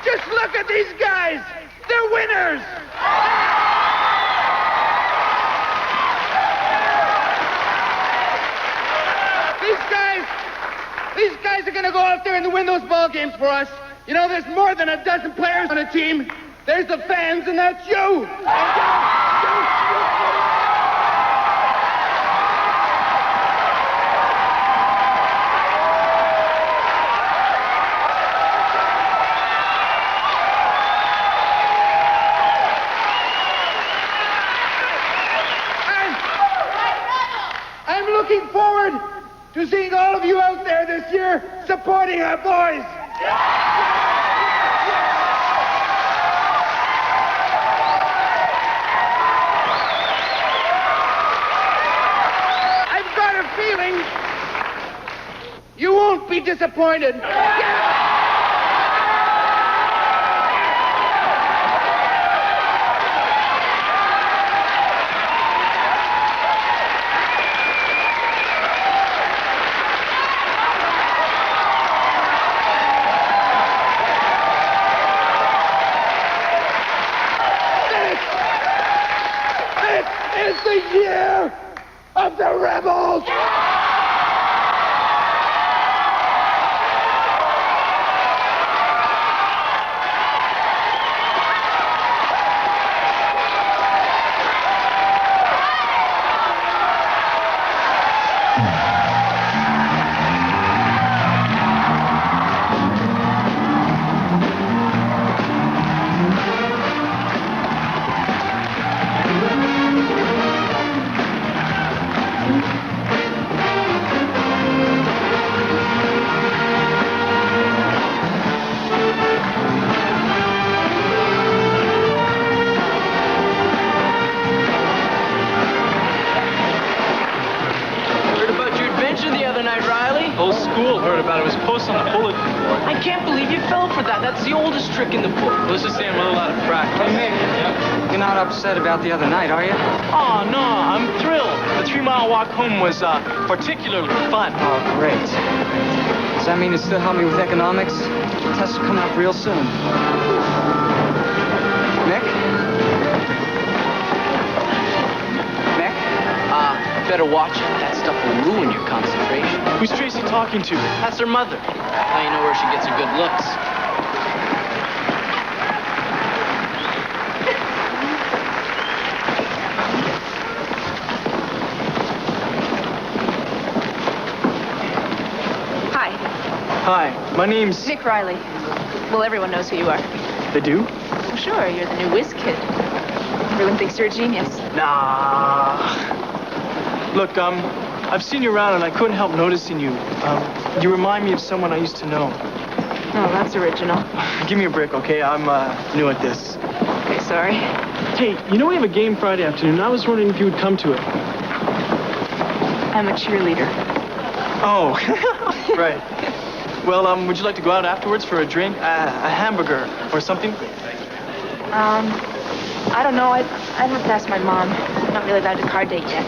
Just look at these guys! They're winners! These guys are gonna go out there and win those ball games for us. You know, there's more than a dozen players on a team. There's the fans, and that's you! I'm looking forward to seeing all of you out there this year supporting our boys. I've got a feeling you won't be disappointed. It's the year of the rebels! Whole school heard about it. It was posted on the bulletin board. I can't believe you fell for that. That's the oldest trick in the book. Let's just say I'm a little out of practice. Hey, Mick, you're not upset about the other night, are you? Oh, no, I'm thrilled. The 3-mile walk home was particularly fun. Oh, great. Does that mean you still help me with economics? The tests will come up real soon. Mick? Better watch it. That stuff will ruin your concentration. Who's Tracy talking to? That's her mother. Now you know where she gets her good looks. Hi. Hi, my name's... Nick Riley. Well, everyone knows who you are. They do? Well, sure, you're the new whiz kid. Everyone thinks you're a genius. Nah. Look, I've seen you around and I couldn't help noticing you. You remind me of someone I used to know. Oh, that's original. Give me a break, okay? I'm new at this. Okay, sorry. Hey, you know we have a game Friday afternoon. I was wondering if you would come to it. I'm a cheerleader. Oh, right. Well, would you like to go out afterwards for a drink? A hamburger or something? I don't know. I'd have to ask my mom. I'm not really allowed to card date yet.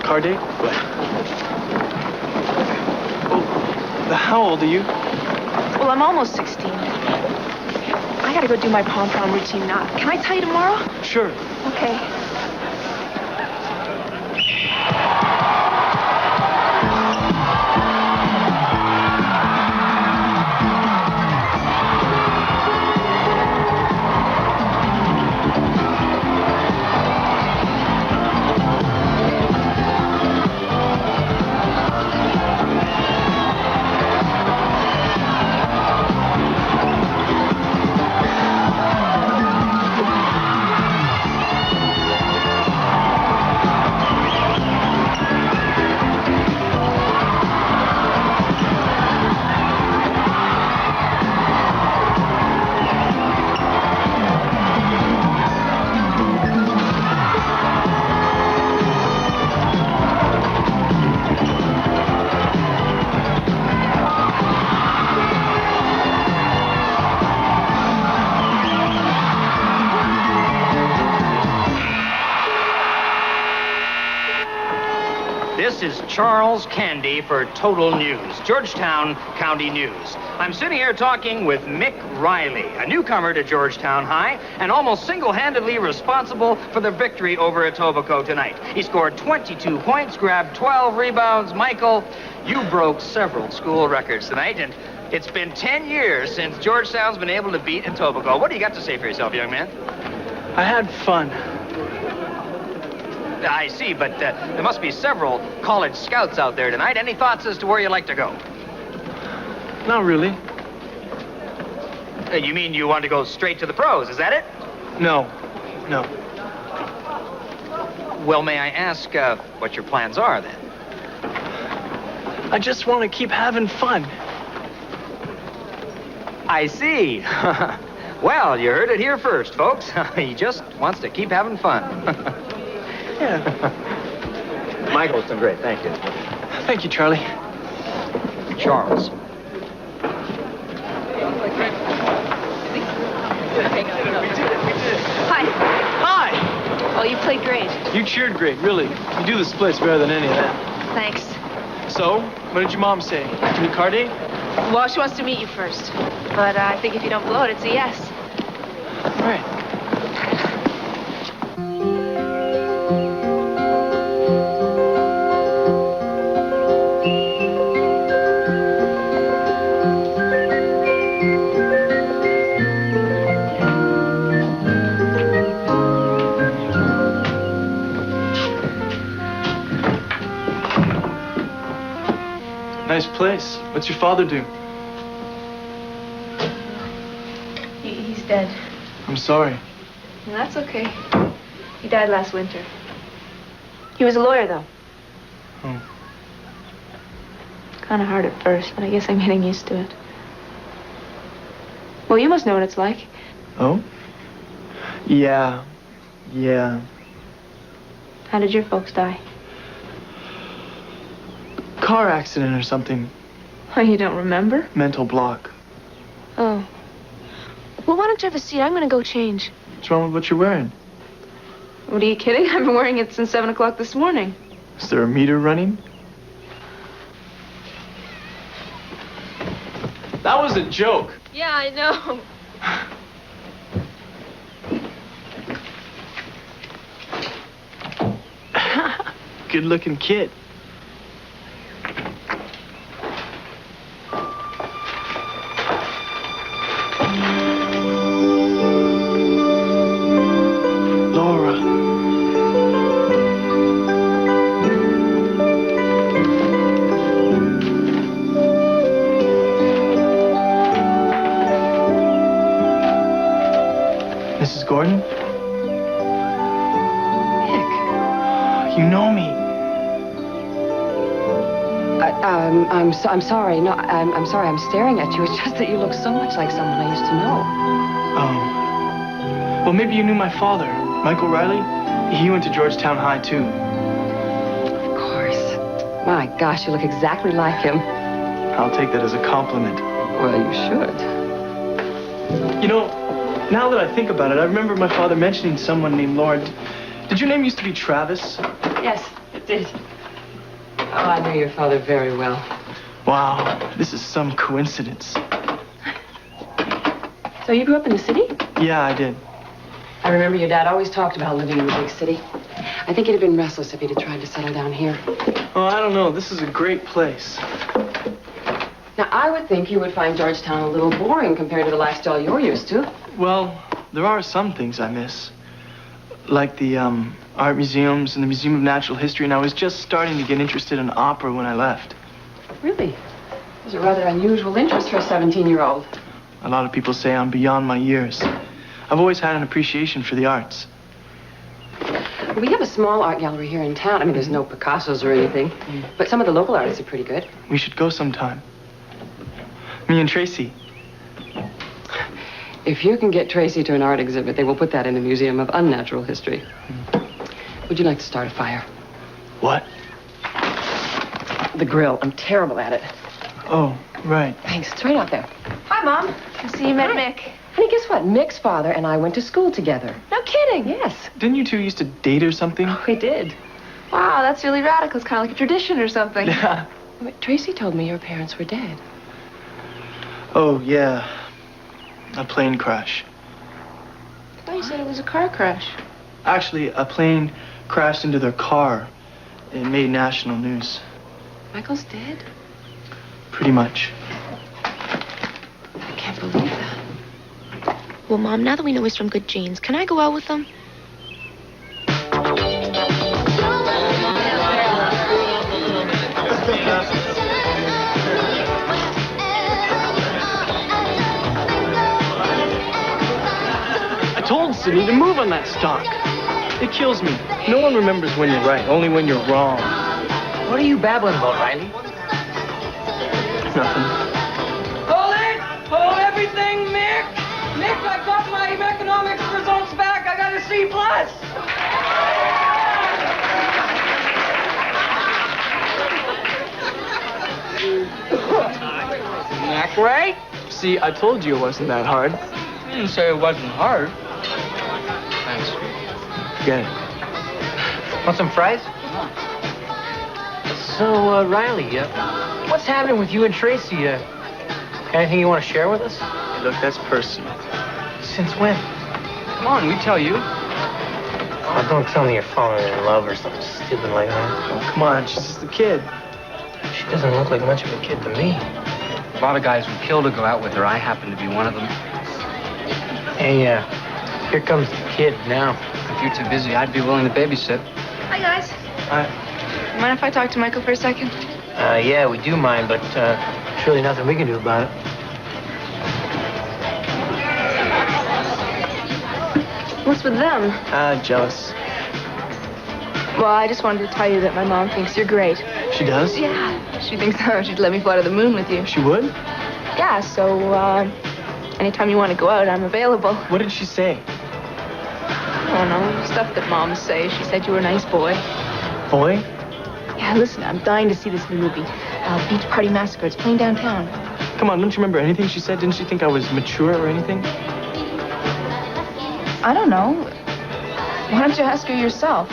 Car date? Oh, how old are you? Well, I'm almost 16. I gotta go do my pom-pom routine now. Can I tell you tomorrow? Sure. Okay. This is Charles Candy for Total News, Georgetown County News. I'm sitting here talking with Mick Riley, a newcomer to Georgetown High and almost single-handedly responsible for the victory over Etobicoke tonight. He scored 22 points, grabbed 12 rebounds. Michael, you broke several school records tonight, and it's been 10 years since Georgetown's been able to beat Etobicoke. What do you got to say for yourself, young man? I had fun. I see, but there must be several college scouts out there tonight. Any thoughts as to where you'd like to go? Not really. You mean you want to go straight to the pros, is that it? No. Well, may I ask what your plans are, then? I just want to keep having fun. I see. Well, you heard it here first, folks. He just wants to keep having fun. Yeah. Michael, it's been great. Thank you. Thank you, Charlie. Charles. Hi. Hi. Oh, you played great. You cheered great, really. You do the splits better than any of that. Thanks. So, what did your mom say? New car date? Well, she wants to meet you first. But I think if you don't blow it, it's a yes. All right. Nice place. What's your father do? He's dead. I'm sorry. No, that's okay. He died last winter. He was a lawyer, though. Oh. Kind of hard at first, but I guess I'm getting used to it. Well, you must know what it's like. Oh? Yeah. How did your folks die? Car accident or something. Oh, you don't remember? Mental block. Oh. Well, why don't you have a seat? I'm gonna go change. What's wrong with what you're wearing? What, are you kidding? I've been wearing it since 7 o'clock this morning. Is there a meter running? That was a joke. Yeah, I know. Good-looking kid. Laura. Mrs. Gordon? Nick. You know me. I'm sorry. No, I'm sorry. I'm staring at you. It's just that you look so much like someone I used to know. Oh. Well, maybe you knew my father, Michael Riley. He went to Georgetown High, too. Of course. My gosh, you look exactly like him. I'll take that as a compliment. Well, you should. You know, now that I think about it, I remember my father mentioning someone named Laura. Did your name used to be Travis? Yes, it did. I know your father very well. Wow, this is some coincidence. So you grew up in the city? Yeah, I did. I remember your dad always talked about living in the big city. I think he'd have been restless if he'd have tried to settle down here. Oh, I don't know. This is a great place. Now, I would think you would find Georgetown a little boring compared to the lifestyle you're used to. Well, there are some things I miss. Like the art museums and the Museum of Natural History, and I was just starting to get interested in opera when I left. Really? Those are rather unusual interests for a 17-year-old. A lot of people say I'm beyond my years. I've always had an appreciation for the arts. We have a small art gallery here in town. I mean, there's no Picassos or anything, but some of the local artists are pretty good. We should go sometime. Me and Tracy. If you can get Tracy to an art exhibit, they will put that in the Museum of Unnatural History. Would you like to start a fire? What? The grill. I'm terrible at it. Oh, right. Thanks. It's right out there. Hi, Mom. I see you met Mick. Honey, guess what? Mick's father and I went to school together. No kidding. Yes. Didn't you two used to date or something? Oh, we did. Wow, that's really radical. It's kind of like a tradition or something. Yeah. Wait, Tracy told me your parents were dead. Oh, yeah. A plane crash. I thought you said it was a car crash. Actually, a plane crashed into their car. It made national news. Michael's dead? Pretty much. I can't believe that. Well, Mom, now that we know he's from good genes, can I go out with him? I told Sydney to move on that stock. It kills me. No one remembers when you're right, only when you're wrong. What are you babbling about, Riley? Nothing. Hold it! Hold everything, Mick! Mick, I got my economics results back. I got a C+. Isn't that great? See, I told you it wasn't that hard. I didn't say it wasn't hard. Thanks. Forget it. Want some fries? So, Riley, what's happening with you and Tracy? Anything you want to share with us? Hey, look, that's personal. Since when? Come on, we tell you. Oh, don't tell me you're falling in love or something stupid like that. Oh, come on, she's just a kid. She doesn't look like much of a kid to me. A lot of guys would kill to go out with her. I happen to be one of them. Hey, here comes the kid now. If you're too busy, I'd be willing to babysit. Hi, guys. Hi. Mind if I talk to Michael for a second? Yeah, we do mind, but there's really nothing we can do about it. What's with them? Jealous. Well, I just wanted to tell you that my mom thinks you're great. She does? Yeah. She thinks she'd let me fly to the moon with you. She would? Yeah, so, anytime you want to go out, I'm available. What did she say? I don't know, stuff that moms say. She said you were a nice boy. Boy? Yeah, listen, I'm dying to see this new movie. Beach Party Massacre. It's playing downtown. Come on, don't you remember anything she said? Didn't she think I was mature or anything? I don't know. Why don't you ask her yourself?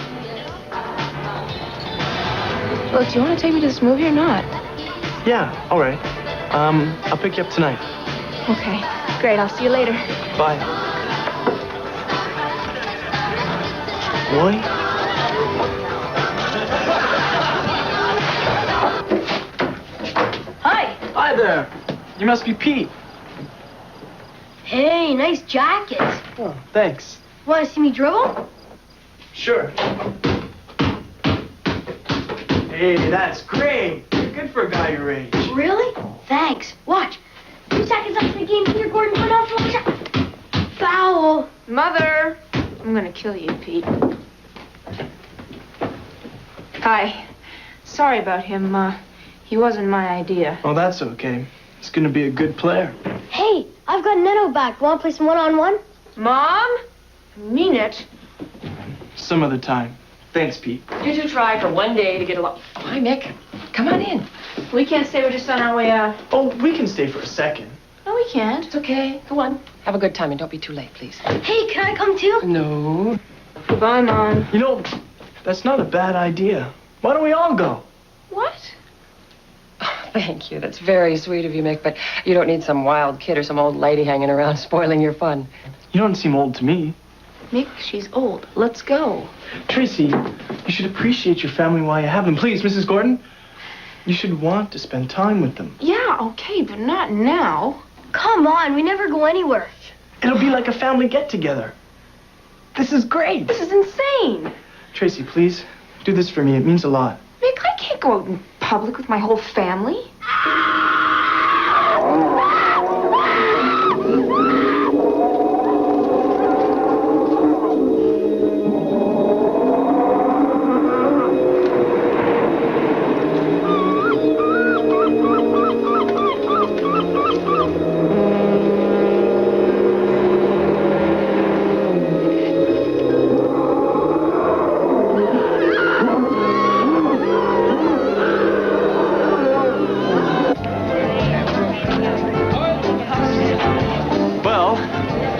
Look, do you want to take me to this movie or not? Yeah, all right. I'll pick you up tonight. Okay, great. I'll see you later. Bye. Boy? Hi. Hi there. You must be Pete. Hey, nice jacket. Oh, thanks. Want to see me dribble? Sure. Hey, that's great. You're good for a guy your age. Really? Thanks. Watch. 2 seconds after the game here, Gordon put off one shot. Foul. Mother. I'm gonna kill you, Pete. Hi. Sorry about him. He wasn't my idea. Oh, that's okay. He's gonna be a good player. Hey, I've got Neto back. Want to play some one-on-one? Mom? I mean it. Some other time. Thanks, Pete. You two try for one day to get along. Oh, hi, Mick. Come on in. We can't stay. We're just on our way out. Oh, we can stay for a second. No, we can't. It's okay. Go on. Have a good time and don't be too late, please. Hey, can I come too? No. Goodbye, Mom. You know, that's not a bad idea. Why don't we all go? What? Thank you. That's very sweet of you, Mick, but you don't need some wild kid or some old lady hanging around spoiling your fun. You don't seem old to me. Mick, she's old. Let's go. Tracy, you should appreciate your family while you have them. Please, Mrs. Gordon, you should want to spend time with them. Yeah, okay, but not now. Come on, we never go anywhere. It'll be like a family get-together. This is great. This is insane. Tracy, please, do this for me. It means a lot. Mick, I can't go out in public with my whole family.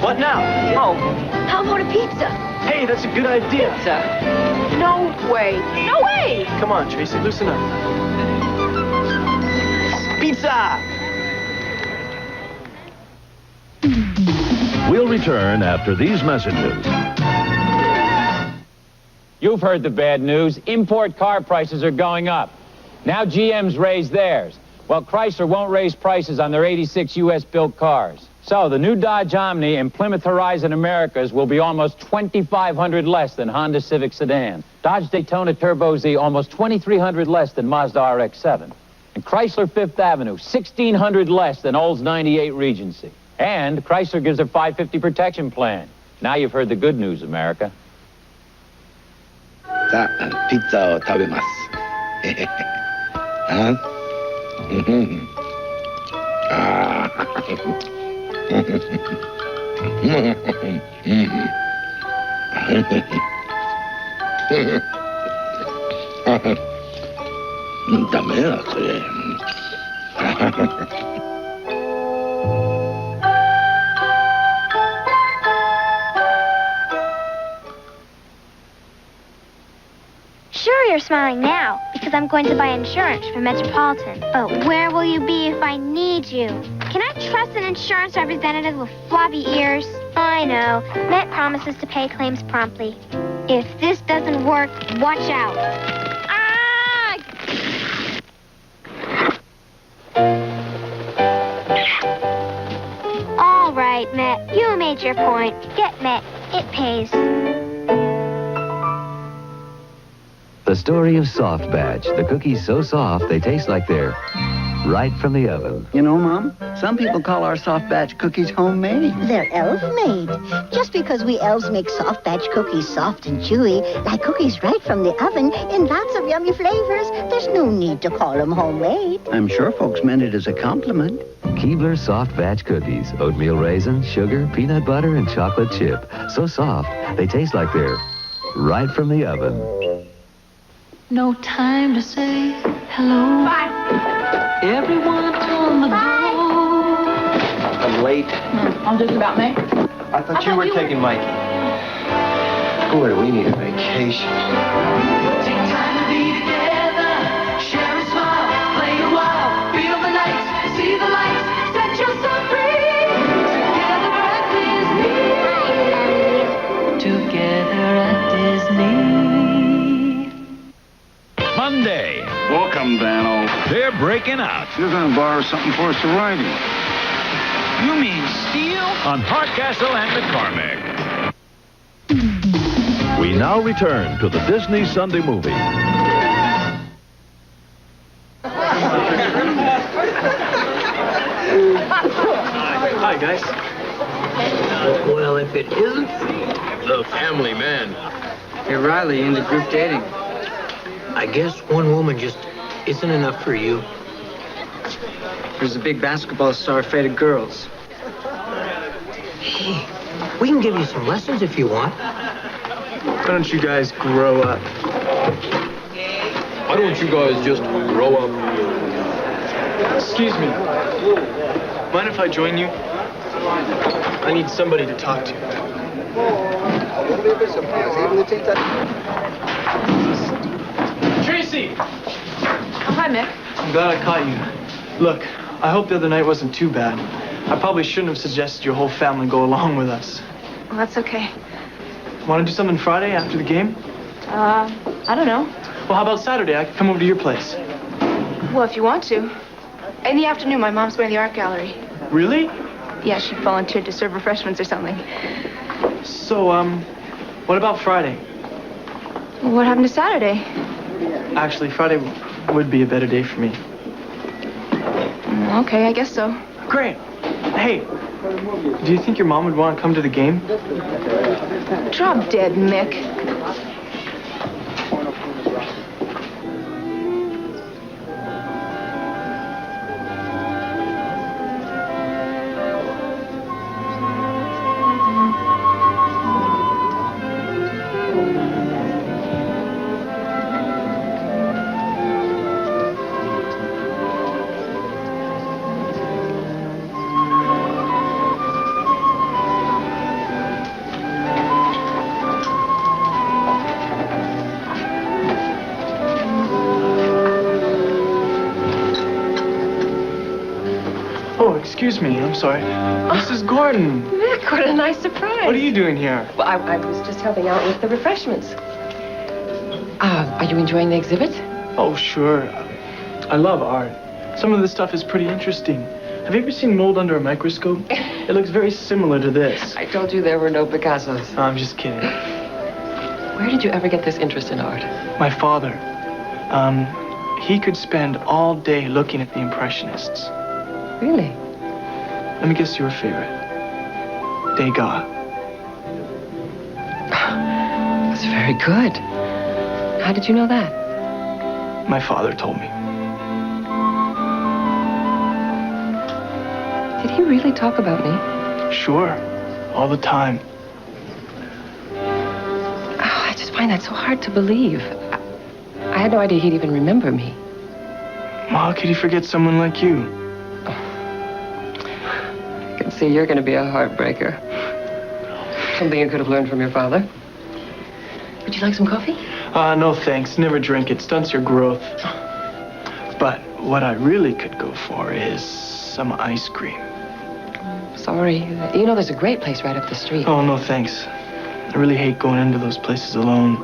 What now? Oh. How about a pizza? Hey, that's a good idea. No way. No way! Come on, Tracy, loosen up. Pizza! We'll return after these messages. You've heard the bad news. Import car prices are going up. Now GM's raised theirs. Well, Chrysler won't raise prices on their 86 U.S.-built cars. So the new Dodge Omni and Plymouth Horizon Americas will be almost $2,500 less than Honda Civic sedan. Dodge Daytona Turbo Z almost $2,300 less than Mazda RX-7. And Chrysler Fifth Avenue, $1,600 less than Olds 98 Regency. And Chrysler gives a 550 protection plan. Now you've heard the good news, America. さあ、ピッツァを食べます。ああダメだ、それ。Sure, you're smiling now, because I'm going to buy insurance from Metropolitan. But where will you be if I need you? Can I trust an insurance representative with floppy ears? I know. Met promises to pay claims promptly. If this doesn't work, watch out. Ah! All right, Met. You made your point. Get Met. It pays. The story of Soft Batch. The cookies so soft, they taste like they're right from the oven. You know, Mom, some people call our Soft Batch cookies homemade. They're elf-made. Just because we elves make Soft Batch cookies soft and chewy, like cookies right from the oven in lots of yummy flavors, there's no need to call them homemade. I'm sure folks meant it as a compliment. Keebler Soft Batch cookies. Oatmeal raisin, sugar, peanut butter, and chocolate chip. So soft, they taste like they're right from the oven. No time to say hello. Bye. Everyone's on the go. I'm late. I'm just about me. I thought you were taking Mikey. Boy, we need a vacation. Take time to be together. Share a smile. Play a while. Feel the nights. See the lights. Set yourself free. Together at Disney. Together at Disney. Monday. Welcome, Dano. They're breaking out. You're going to borrow something for us to ride in. You mean steal? On Hardcastle and McCormick. We now return to the Disney Sunday movie. Hi, guys. Well, if it isn't the family man. Hey, Riley, into group dating. I guess one woman just isn't enough for you. There's a big basketball star afraid of girls. Hey, we can give you some lessons if you want. Why don't you guys grow up? Why don't you guys just grow up? Excuse me. Mind if I join you? I need somebody to talk to. Tracy! Oh, hi, Mick. I'm glad I caught you. Look, I hope the other night wasn't too bad. I probably shouldn't have suggested your whole family go along with us. Well, that's okay. Want to do something Friday after the game? I don't know. Well, how about Saturday? I could come over to your place. Well, if you want to. In the afternoon, my mom's going to the art gallery. Really? Yeah, she volunteered to serve refreshments or something. So, what about Friday? What happened to Saturday? Actually, Friday would be a better day for me. Okay, I guess so. Great. Hey, do you think your mom would want to come to the game? Drop dead, Mick. Excuse me, I'm sorry. Mrs. Gordon. Mick, what a nice surprise. What are you doing here? Well, I was just helping out with the refreshments. Are you enjoying the exhibit? Oh, sure. I love art. Some of the stuff is pretty interesting. Have you ever seen mold under a microscope? It looks very similar to this. I told you there were no Picassos. I'm just kidding. Where did you ever get this interest in art? My father. He could spend all day looking at the Impressionists. Really? Let me guess your favorite. Degas. That's very good. How did you know that? My father told me. Did he really talk about me? Sure. All the time. Oh, I just find that so hard to believe. I had no idea he'd even remember me. How could he forget someone like you? I can see you're going to be a heartbreaker. Something you could have learned from your father. Would you like some coffee? No thanks. Never drink it. Stunts your growth. But what I really could go for is some ice cream. Sorry. You know, there's a great place right up the street. Oh, no thanks. I really hate going into those places alone.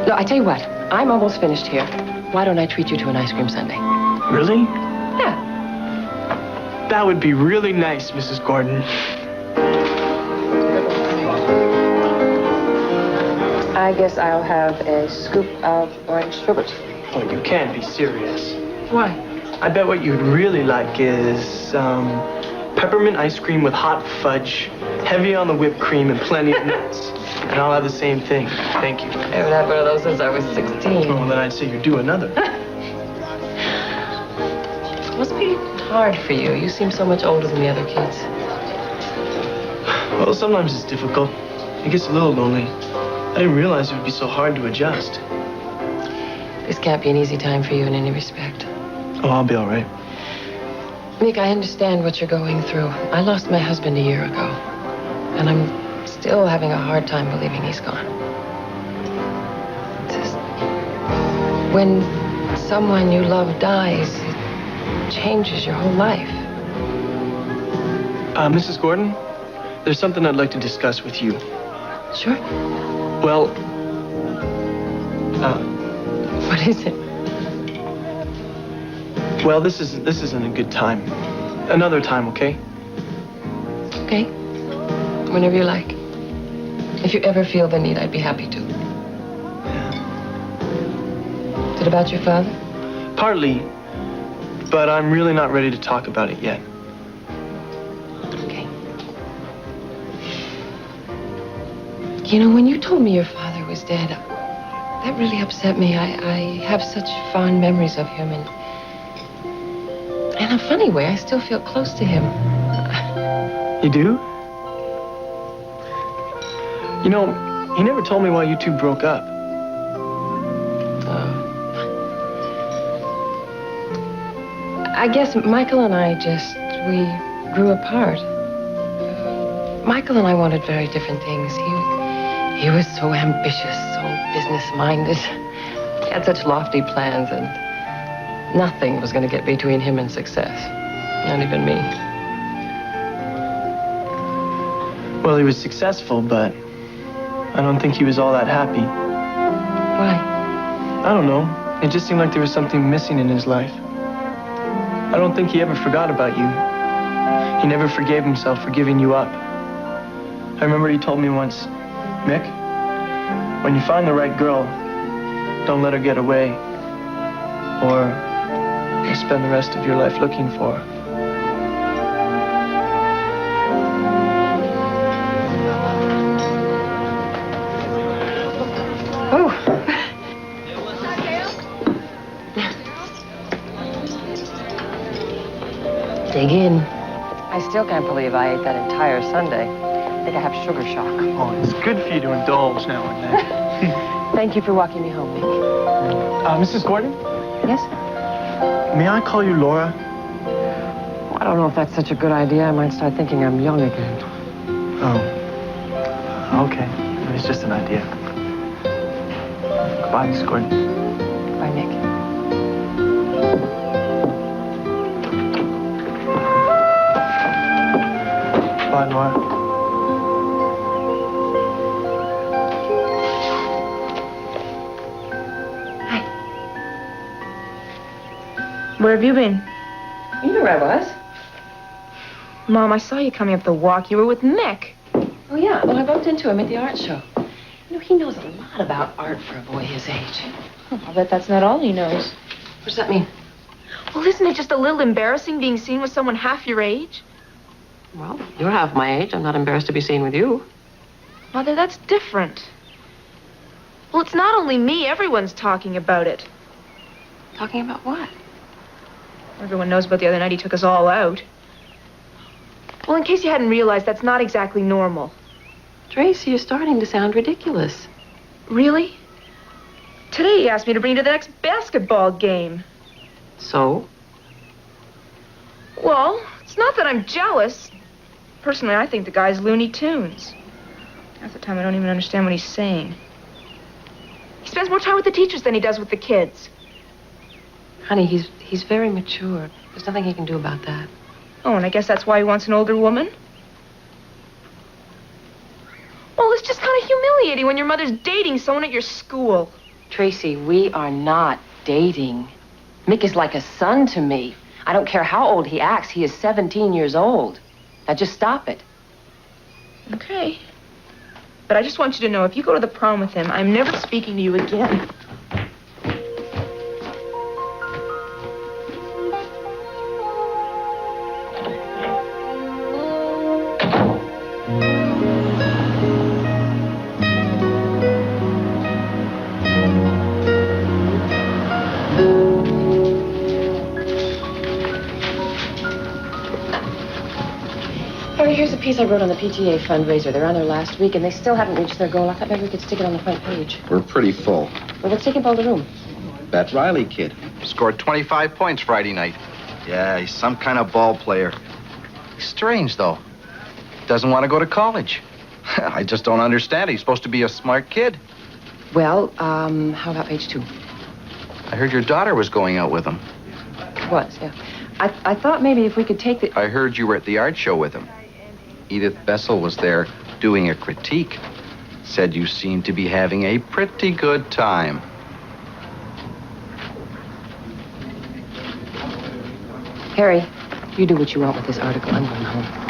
Look, I tell you what. I'm almost finished here. Why don't I treat you to an ice cream sundae? Really? Yeah. That would be really nice, Mrs. Gordon. I guess I'll have a scoop of orange sherbet. Oh, you can't be serious. Why? I bet what you'd really like is, peppermint ice cream with hot fudge, heavy on the whipped cream, and plenty of nuts. And I'll have the same thing. Thank you. I haven't had one of those since I was 16. Well, then I'd say you do another. It must be hard for you. You seem so much older than the other kids. Well, sometimes it's difficult. It gets a little lonely. I didn't realize it would be so hard to adjust. This can't be an easy time for you in any respect. Oh, I'll be all right. Nick, I understand what you're going through. I lost my husband a year ago. And I'm still having a hard time believing he's gone. It's just, when someone you love dies, it changes your whole life. Mrs. Gordon, there's something I'd like to discuss with you. Sure. Well, what is it? Well, this isn't a good time. Another time, okay? Okay. Whenever you like. If you ever feel the need, I'd be happy to. Is it about your father? Partly, but I'm really not ready to talk about it yet. Okay. You know, when you told me your father was dead, that really upset me. I have such fond memories of him, and in a funny way, I still feel close to him. You do? You know, he never told me why you two broke up. I guess Michael and I we grew apart. Michael and I wanted very different things. He was so ambitious, so business-minded. He had such lofty plans, and nothing was going to get between him and success. Not even me. Well, he was successful, but I don't think he was all that happy. Why? I don't know. It just seemed like there was something missing in his life. I don't think he ever forgot about you. He never forgave himself for giving you up. I remember he told me once, Mick, when you find the right girl, don't let her get away, or you'll spend the rest of your life looking for her. Dig in. I still can't believe I ate that entire sundae. I think I have sugar shock. Oh, it's good for you to indulge now and then. Thank you for walking me home, Mick. Mrs. Gordon? Yes? May I call you Laura? I don't know if that's such a good idea. I might start thinking I'm young again. Oh. Okay. It was just an idea. Goodbye, Miss Gordon. Bye, Mick. Bye, Laura. Where have you been? You know where I was. Mom, I saw you coming up the walk. You were with Mick. Oh, yeah. Well, I bumped into him at the art show. You know, he knows a lot about art for a boy his age. I'll bet that's not all he knows. What does that mean? Well, isn't it just a little embarrassing being seen with someone half your age? Well, you're half my age. I'm not embarrassed to be seen with you. Mother, that's different. Well, it's not only me. Everyone's talking about it. Talking about what? Everyone knows about the other night he took us all out. Well, in case you hadn't realized, that's not exactly normal. Tracy, you're starting to sound ridiculous. Really? Today he asked me to bring you to the next basketball game. So? Well, it's not that I'm jealous. Personally, I think the guy's Looney Tunes. Half the time I don't even understand what he's saying. He spends more time with the teachers than he does with the kids. Honey, he's very mature. There's nothing he can do about that. Oh, and I guess that's why he wants an older woman? Well, it's just kind of humiliating when your mother's dating someone at your school. Tracy, we are not dating. Mick is like a son to me. I don't care how old he acts. He is 17 years old. Now, just stop it. Okay. But I just want you to know, if you go to the prom with him, I'm never speaking to you again. Here's a piece I wrote on the PTA fundraiser. They're on their last week, and they still haven't reached their goal. I thought maybe we could stick it on the front page. We're pretty full. Well, let's take up all the room. That Riley kid scored 25 points Friday night. Yeah, he's some kind of ball player. He's strange, though. Doesn't want to go to college. I just don't understand. He's supposed to be a smart kid. Well, how about page 2? I heard your daughter was going out with him. Was, yeah. I thought maybe if we could take the... I heard you were at the art show with him. Edith Bessel was there doing a critique. Said you seemed to be having a pretty good time. Harry, you do what you want with this article. I'm going home.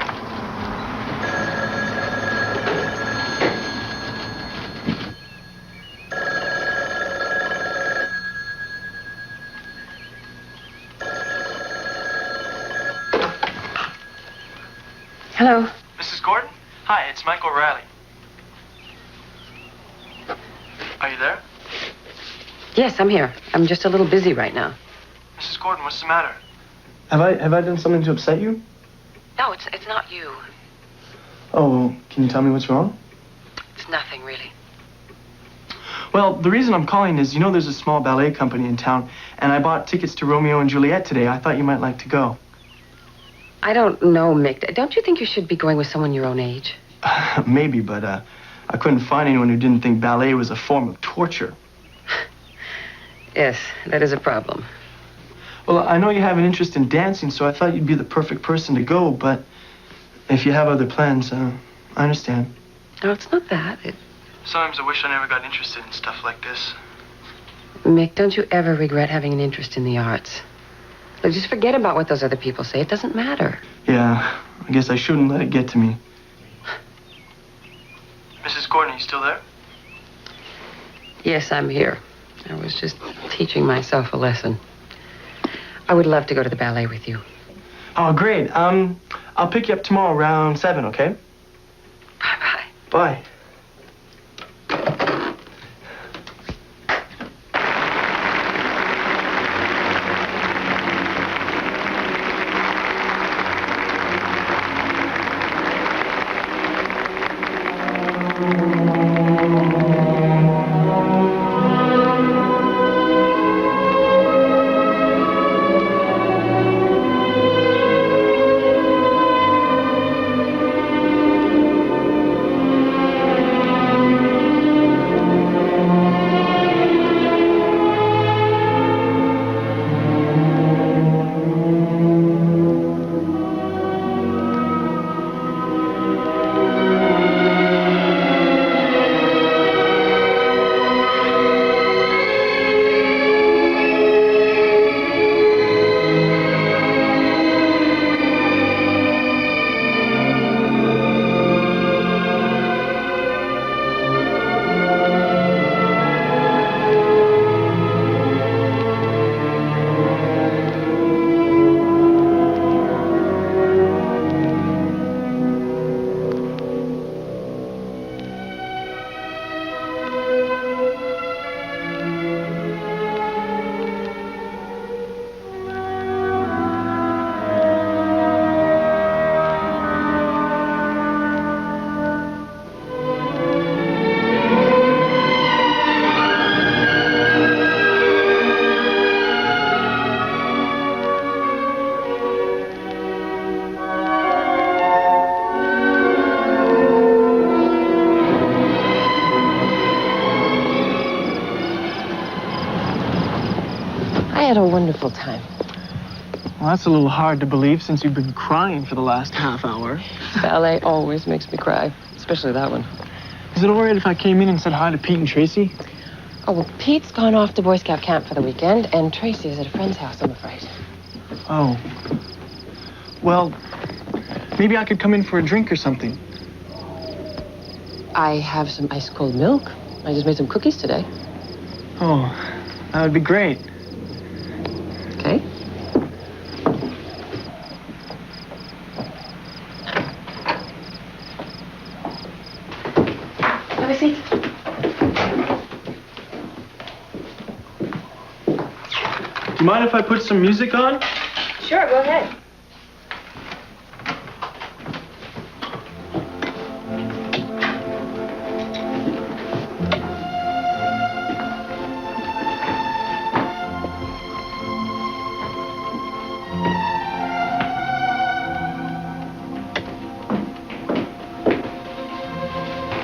Hello. Mrs. Gordon? Hi, it's Michael Riley. Are you there? Yes, I'm here. I'm just a little busy right now. Mrs. Gordon, what's the matter? Have I done something to upset you? No, it's not you. Oh, well, can you tell me what's wrong? It's nothing, really. Well, the reason I'm calling is, you know there's a small ballet company in town, and I bought tickets to Romeo and Juliet today. I thought you might like to go. I don't know, Mick. Don't you think you should be going with someone your own age? Maybe, but I couldn't find anyone who didn't think ballet was a form of torture. Yes, that is a problem. Well, I know you have an interest in dancing, so I thought you'd be the perfect person to go, but if you have other plans, I understand. No, it's not that. Sometimes I wish I never got interested in stuff like this. Mick, don't you ever regret having an interest in the arts? Look, just forget about what those other people say. It doesn't matter. Yeah, I guess I shouldn't let it get to me. Mrs. Gordon, you still there? Yes, I'm here. I was just teaching myself a lesson. I would love to go to the ballet with you. Oh, great. I'll pick you up tomorrow around 7, okay? Bye-bye. Bye. I had a wonderful time. Well, that's a little hard to believe since you've been crying for the last half hour. Ballet always makes me cry, especially that one. Is it all right if I came in and said hi to Pete and Tracy? Oh, well, Pete's gone off to Boy Scout camp for the weekend, and Tracy is at a friend's house, I'm afraid. Oh. Well, maybe I could come in for a drink or something. I have some ice-cold milk. I just made some cookies today. Oh, that would be great. Okay. Have a seat. Do you mind if I put some music on? Sure, go ahead.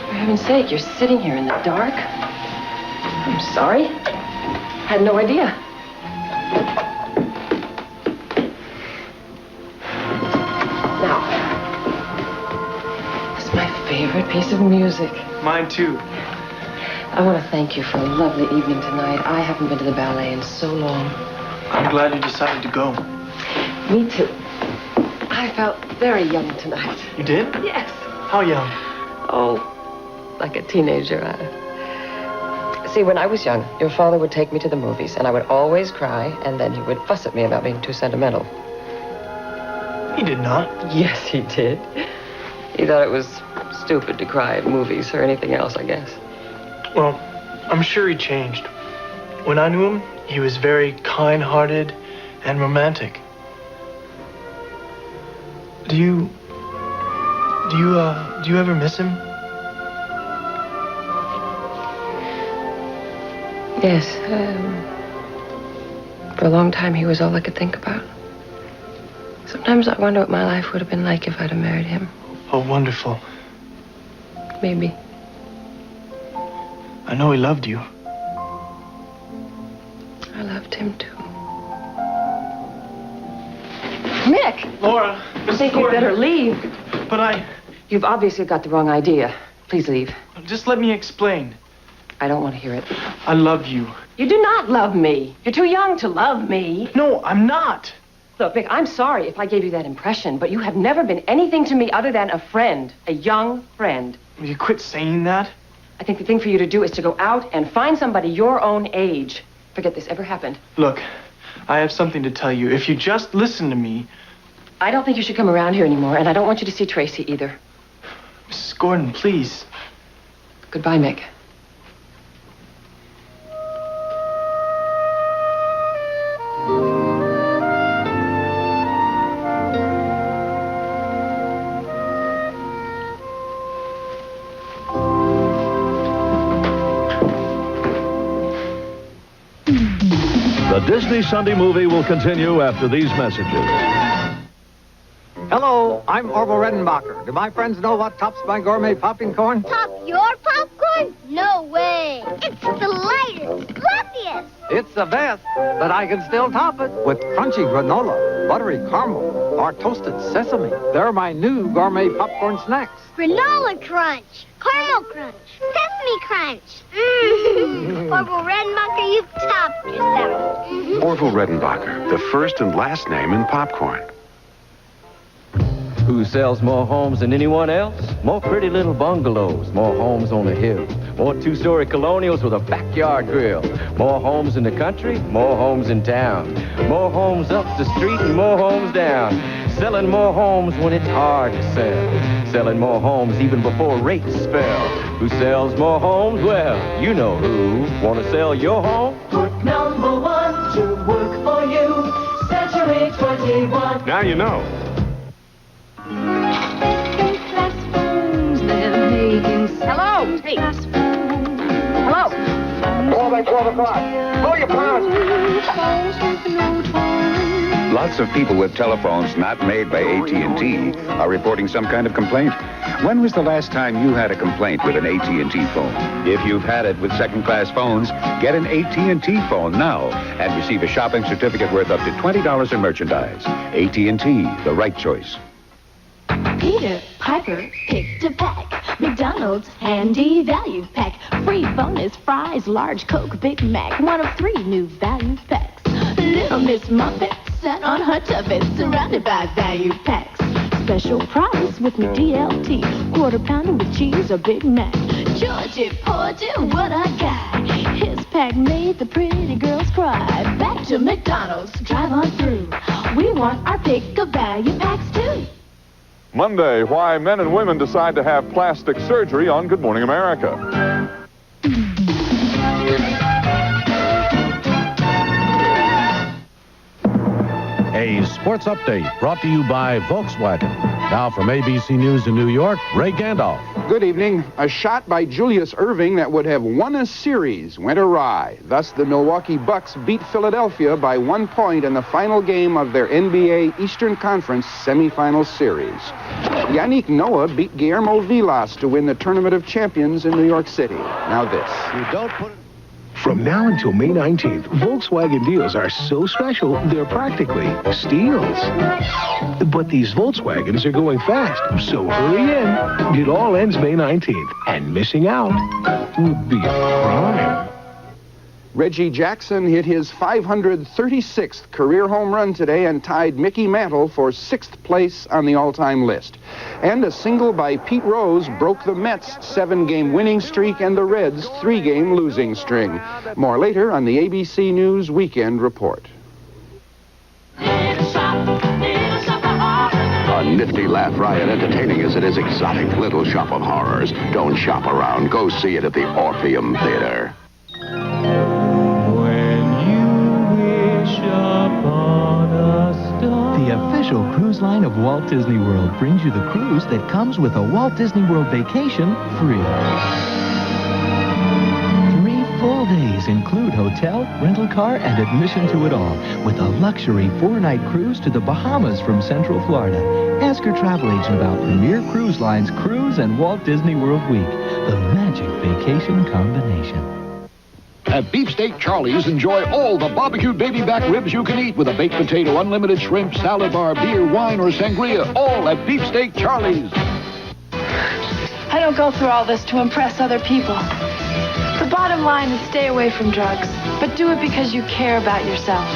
For heaven's sake, you're sitting here in the dark? I'm sorry. Had no idea. Now, it's my favorite piece of music. Mine too. I want to thank you for a lovely evening tonight. I haven't been to the ballet in so long. I'm glad you decided to go. Me too. I felt very young tonight. You did? Yes. How young? Oh, like a teenager. See, when I was young, your father would take me to the movies, and I would always cry, and then he would fuss at me about being too sentimental. He did not. Yes, he did. He thought it was stupid to cry at movies or anything else, I guess. Well, I'm sure he changed. When I knew him, he was very kind-hearted and romantic. Do you ever miss him? Yes. For a long time, he was all I could think about. Sometimes I wonder what my life would have been like if I'd have married him. Oh, wonderful. Maybe. I know he loved you. loved him too. Mick! Laura, I think you'd better leave. But You've obviously got the wrong idea. Please leave. Just let me explain. I don't want to hear it. I love you. You do not love me. You're too young to love me. No, I'm not. Look, Mick, I'm sorry if I gave you that impression, but you have never been anything to me other than a friend. A young friend. Will you quit saying that? I think the thing for you to do is to go out and find somebody your own age. Forget this ever happened. Look, I have something to tell you. If you just listen to me... I don't think you should come around here anymore, and I don't want you to see Tracy either. Mrs. Gordon, please. Goodbye, Mick. The Disney Sunday movie will continue after these messages. Hello, I'm Orville Redenbacher. Do my friends know what tops my gourmet popping corn? Top your popcorn? No way. It's the lightest, fluffiest. It's the best, but I can still top it with crunchy granola, buttery caramel, or toasted sesame. They're my new gourmet popcorn snacks. Granola crunch, caramel crunch, sesame crunch. Orville Redenbacher, you've topped yourself. Orville Redenbacher, the first and last name in popcorn. Who sells more homes than anyone else? More pretty little bungalows, more homes on the hill, more two-story colonials with a backyard grill, more homes in the country, more homes in town, more homes up the street and more homes down, selling more homes when it's hard to sell, selling more homes even before rates fell. Who sells more homes? Well, you know who. Want to sell your home? Put number one to work for you. Century 21. Now you know. Hello. Hey. Hello. More than 12 o'clock. Blow your Lots of people with telephones not made by AT&T are reporting some kind of complaint. When was the last time you had a complaint with an AT&T phone? If you've had it with second-class phones, get an AT&T phone now and receive a shopping certificate worth up to $20 in merchandise. AT&T, the right choice. Peter Piper picked a pack. McDonald's handy value pack. Free bonus fries, large Coke, Big Mac. One of 3 new value packs. Little Miss Muffet sat on her tuffet, surrounded by value packs. Special price with McDLT. Quarter pounder with cheese or Big Mac. Georgie Porgy, what a guy. His pack made the pretty girls cry. Back to McDonald's, drive on through. We want our pick of value packs too. Monday, why men and women decide to have plastic surgery on Good Morning America. A sports update brought to you by Volkswagen. Now from ABC News in New York, Ray Gandalf. Good evening. A shot by Julius Erving that would have won a series went awry. Thus, the Milwaukee Bucks beat Philadelphia by 1 point in the final game of their NBA Eastern Conference semifinal series. Yannick Noah beat Guillermo Vilas to win the Tournament of Champions in New York City. Now this. You don't put... From now until May 19th, Volkswagen deals are so special, they're practically steals. But these Volkswagens are going fast, so hurry in. It all ends May 19th, and missing out would be a crime. Reggie Jackson hit his 536th career home run today and tied Mickey Mantle for 6th place on the all-time list. And a single by Pete Rose broke the Mets' 7-game winning streak and the Reds' 3-game losing string. More later on the ABC News Weekend Report. A nifty laugh riot, entertaining as it is exotic little shop of horrors. Don't shop around. Go see it at the Orpheum Theater. The official cruise line of Walt Disney World brings you the cruise that comes with a Walt Disney World vacation free. 3 full days include hotel, rental car, and admission to it all, with a luxury 4-night cruise to the Bahamas from Central Florida. Ask your travel agent about Premier Cruise Line's Cruise and Walt Disney World Week, the magic vacation combination. At Beefsteak Charlie's, enjoy all the barbecued baby back ribs you can eat with a baked potato, unlimited shrimp, salad bar, beer, wine, or sangria. All at Beefsteak Charlie's. I don't go through all this to impress other people. The bottom line is stay away from drugs, but do it because you care about yourself.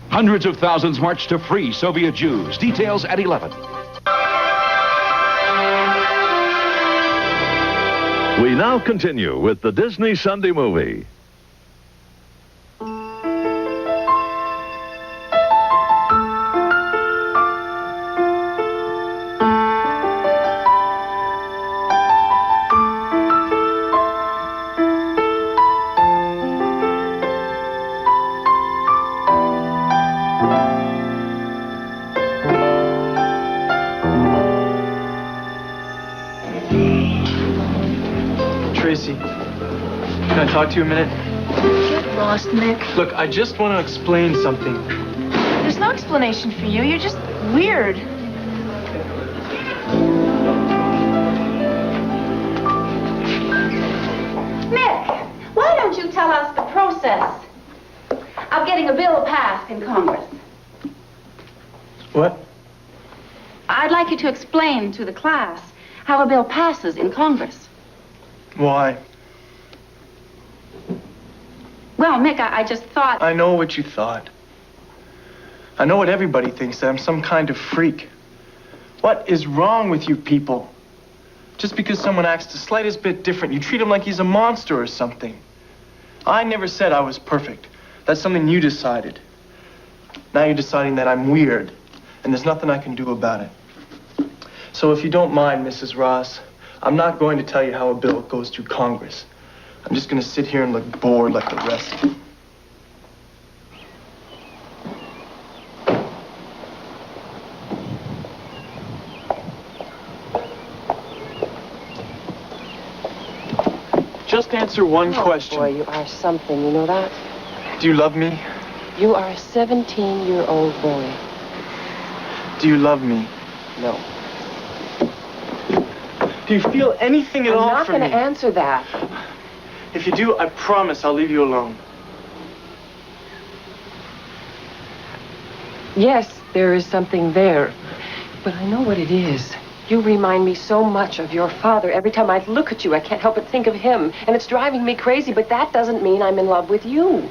Hundreds of thousands march to free Soviet Jews. Details at 11. We now continue with the Disney Sunday Movie. Tracy, can I talk to you a minute? Get lost, Nick. Look, I just want to explain something. There's no explanation for you. You're just weird. Mick, why don't you tell us the process of getting a bill passed in Congress? What? I'd like you to explain to the class how a bill passes in Congress. Why? Well, Mick, I just thought... I know what you thought. I know what everybody thinks, that I'm some kind of freak. What is wrong with you people? Just because someone acts the slightest bit different, you treat him like he's a monster or something. I never said I was perfect. That's something you decided. Now you're deciding that I'm weird, and there's nothing I can do about it. So if you don't mind, Mrs. Ross, I'm not going to tell you how a bill goes through Congress. I'm just going to sit here and look bored like the rest of you. Just answer one question. Boy, you are something, you know that? Do you love me? You are a 17-year-old boy. Do you love me? No. Do you feel anything at all I'm not for going me? to answer that. If you do, I promise I'll leave you alone. Yes, there is something there. But I know what it is. You remind me so much of your father. Every time I look at you, I can't help but think of him. And it's driving me crazy, but that doesn't mean I'm in love with you.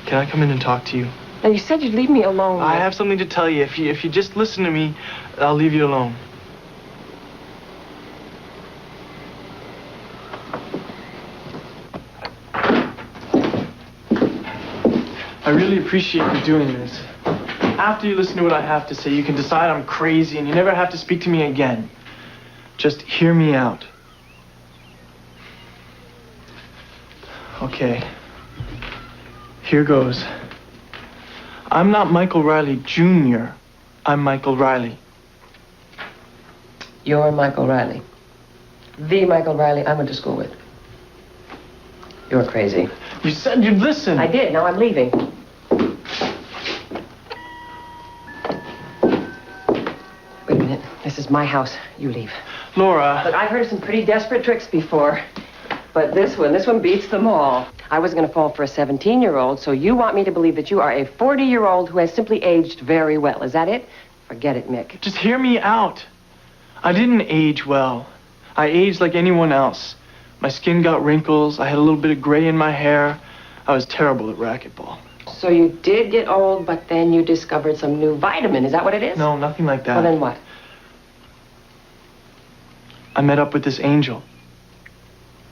Can I come in and talk to you? Now, you said you'd leave me alone. I have something to tell you. If you just listen to me, I'll leave you alone. I really appreciate you doing this. After you listen to what I have to say, you can decide I'm crazy and you never have to speak to me again. Just hear me out. Okay. Here goes. I'm not Michael Riley Jr. I'm Michael Riley. You're Michael Riley. The Michael Riley I went to school with. You're crazy. You said you'd listen. I did. Now I'm leaving. Wait a minute. This is my house. You leave. Laura. Look, I've heard of some pretty desperate tricks before. But this one beats them all. I was going to fall for a 17-year-old, so you want me to believe that you are a 40-year-old who has simply aged very well. Is that it? Forget it, Mick. Just hear me out. I didn't age well. I aged like anyone else. My skin got wrinkles. I had a little bit of gray in my hair. I was terrible at racquetball. So you did get old, but then you discovered some new vitamin. Is that what it is? No, nothing like that. Well, then what? I met up with this angel.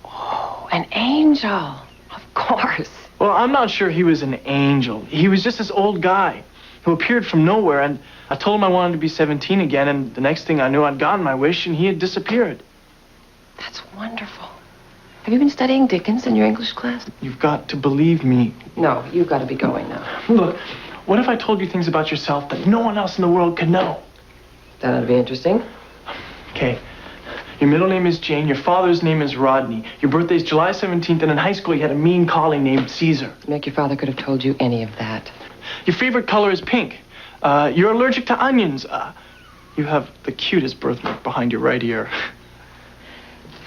Oh, an angel. Of course. Well, I'm not sure he was an angel. He was just this old guy who appeared from nowhere, and I told him I wanted to be 17 again, and the next thing I knew, I'd gotten my wish, and he had disappeared. That's wonderful. Have you been studying Dickens in your English class? You've got to believe me. No, you've got to be going now. Look, what if I told you things about yourself that no one else in the world could know? That ought to be interesting. Okay. Your middle name is Jane, your father's name is Rodney. Your birthday's July 17th, and in high school you had a mean collie named Caesar. Mick, your father could have told you any of that. Your favorite color is pink. You're allergic to onions. You have the cutest birthmark behind your right ear.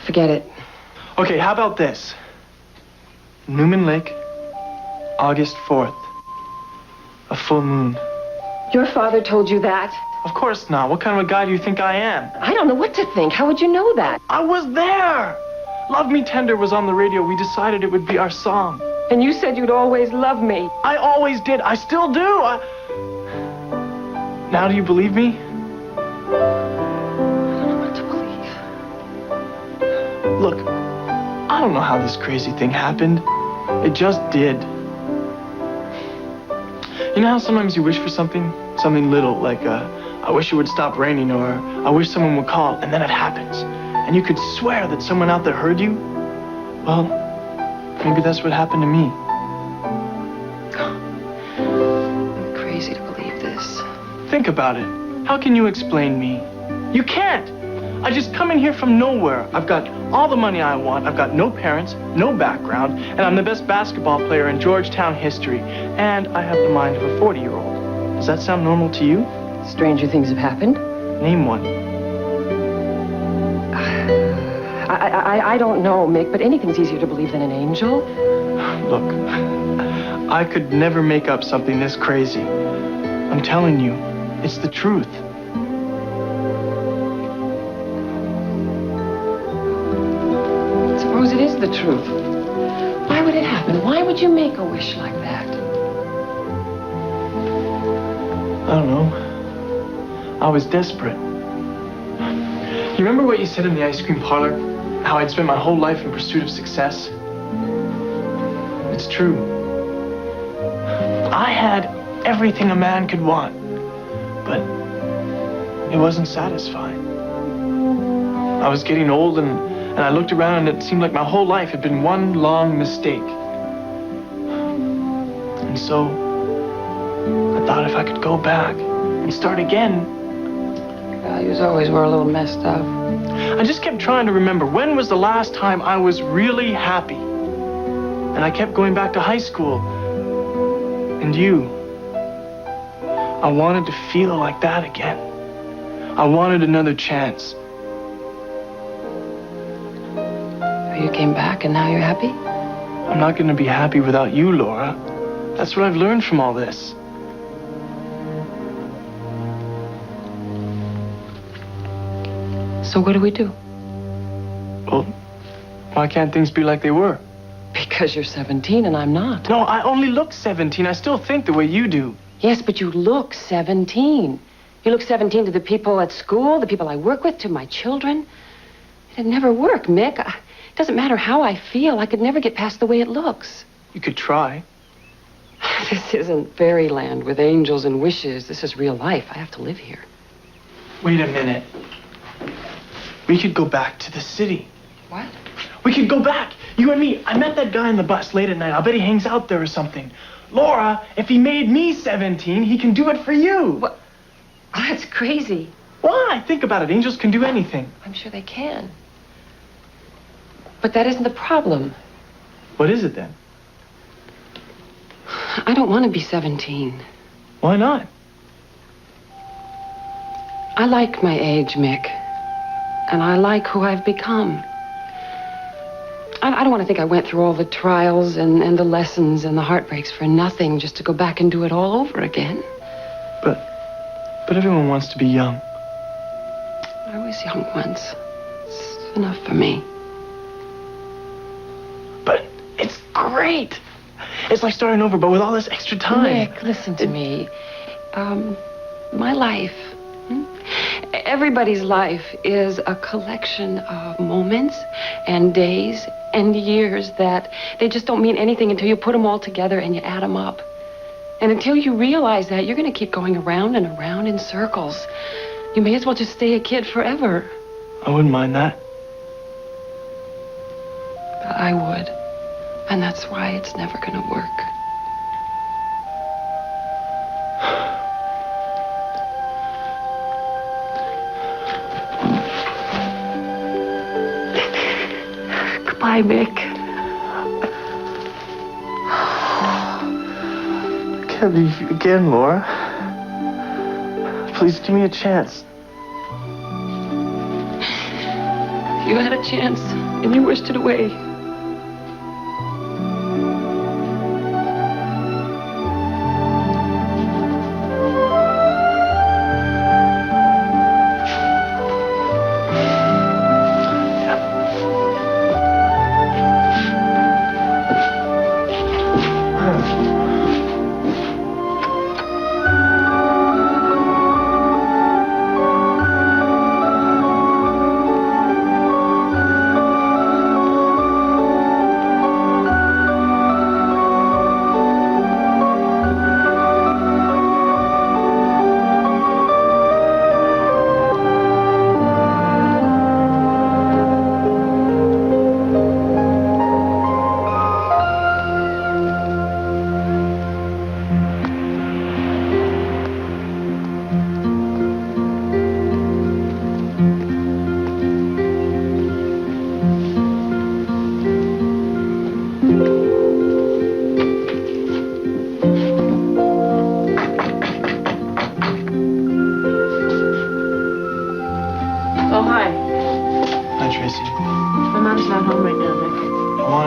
Forget it. Okay, how about this? Newman Lake, August 4th. A full moon. Your father told you that? Of course not. What kind of a guy do you think I am? I don't know what to think. How would you know that? I was there! Love Me Tender was on the radio. We decided it would be our song. And you said you'd always love me. I always did. I still do. Now do you believe me? I don't know what to believe. Look, I don't know how this crazy thing happened. It just did. You know how sometimes you wish for something little, like I wish it would stop raining, or I wish someone would call, and then it happens. And you could swear that someone out there heard you? Well, maybe that's what happened to me. I'm crazy to believe this. Think about it. How can you explain me? You can't. I just come in here from nowhere. I've got all the money I want. I've got no parents, no background, and I'm the best basketball player in Georgetown history. And I have the mind of a 40-year-old. Does that sound normal to you? Stranger things have happened. Name one. I don't know, Mick, but anything's easier to believe than an angel. Look, I could never make up something this crazy. I'm telling you, it's the truth. Suppose it is the truth. Why would it happen? Why would you make a wish like that? I don't know. I was desperate. You remember what you said in the ice cream parlor? How I'd spent my whole life in pursuit of success? It's true. I had everything a man could want, but it wasn't satisfying. I was getting old, and I looked around, and it seemed like my whole life had been one long mistake. And so I thought if I could go back and start again. Values always were a little messed up. I just kept trying to remember, when was the last time I was really happy? And I kept going back to high school. And you. I wanted to feel like that again. I wanted another chance. You came back and now you're happy? I'm not going to be happy without you, Laura. That's what I've learned from all this. So what do we do? Well, why can't things be like they were? Because you're 17 and I'm not. No, I only look 17. I still think the way you do. Yes, but you look 17. You look 17 to the people at school, the people I work with, to my children. It'd never work, Mick. It doesn't matter how I feel. I could never get past the way it looks. You could try. This isn't fairyland with angels and wishes. This is real life. I have to live here. Wait a minute. We could go back to the city. What? We could go back. You and me. I met that guy on the bus late at night. I'll bet he hangs out there or something. Laura, if he made me 17, he can do it for you. What? Oh, that's crazy. Why? Think about it. Angels can do anything. I'm sure they can. But that isn't the problem. What is it then? I don't want to be 17. Why not? I like my age, Mick. And I like who I've become. I don't want to think I went through all the trials and the lessons and the heartbreaks for nothing, just to go back and do it all over again. But everyone wants to be young. I was young once. It's enough for me. But it's great. It's like starting over, but with all this extra time. Nick, listen to me. My life, everybody's life is a collection of moments and days and years that they just don't mean anything until you put them all together and you add them up. And until you realize that, you're going to keep going around and around in circles. You may as well just stay a kid forever. I wouldn't mind that. But I would. And that's why it's never going to work. Goodbye, Mick. I can't leave you again, Laura. Please give me a chance. You had a chance, and you wished it away.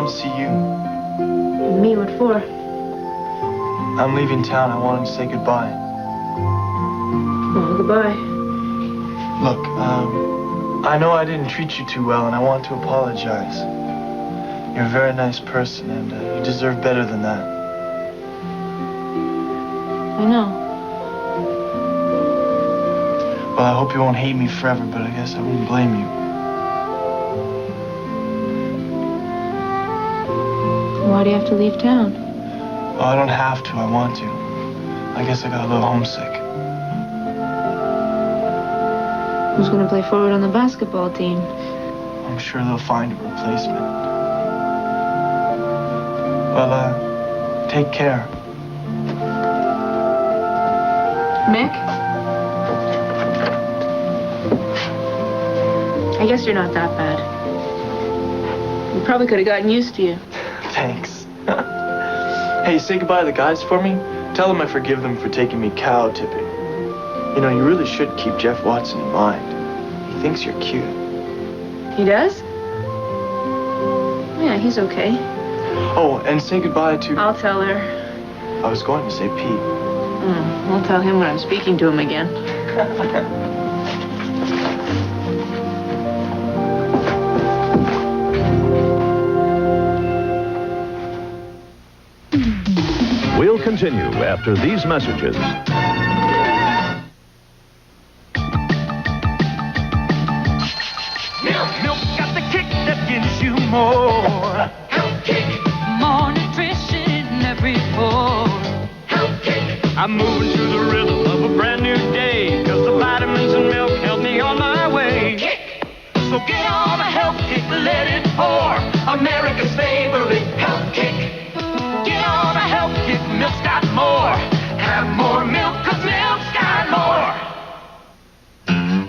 to see you. Me, what for? I'm leaving town. I wanted to say goodbye. Oh, goodbye. Look, I know I didn't treat you too well, and I want to apologize. You're a very nice person, and you deserve better than that. I know. Well, I hope you won't hate me forever, but I guess I wouldn't blame you. Why do you have to leave town? Well, I don't have to. I want to. I guess I got a little homesick. Who's going to play forward on the basketball team? I'm sure they'll find a replacement. Well, take care. Mick? I guess you're not that bad. We probably could have gotten used to you. Thanks. Hey, say goodbye to the guys for me. Tell them I forgive them for taking me cow tipping. You know, you really should keep Jeff Watson in mind. He thinks you're cute. He does? Yeah, he's okay. Oh, and say goodbye to... I'll tell her. I was going to say Pete. I'll tell him when I'm speaking to him again. We'll continue after these messages. Milk got the kick that gives you more. Health kick. More nutrition in every pour. Health kick. I'm moving to the rhythm of a brand new day, 'cause the vitamins in milk help me on my way. Kick. So get on a health kick, let it pour. America's favorite health kick. Get on a health kick, milk's got more. Have more milk, 'cause milk's got more.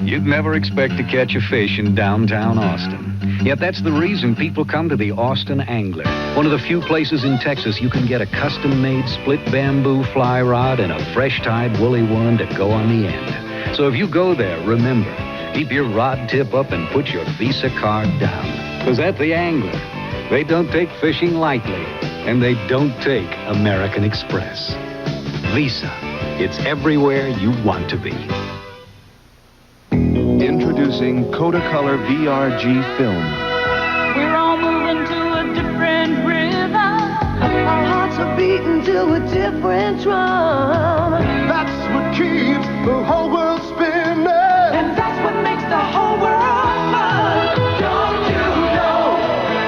You'd never expect to catch a fish in downtown Austin. Yet that's the reason people come to the Austin Angler, one of the few places in Texas you can get a custom-made split bamboo fly rod and a fresh-tied woolly one to go on the end. So if you go there, remember, keep your rod tip up and put your Visa card down. Because at the Angler, they don't take fishing lightly, and they don't take American Express. Visa, it's everywhere you want to be. Introducing Kodacolor VRG film. We're all moving to a different rhythm. Our hearts are beating to a different drum. That's what keeps the whole world spinning. And that's what makes the whole world fun. Don't you know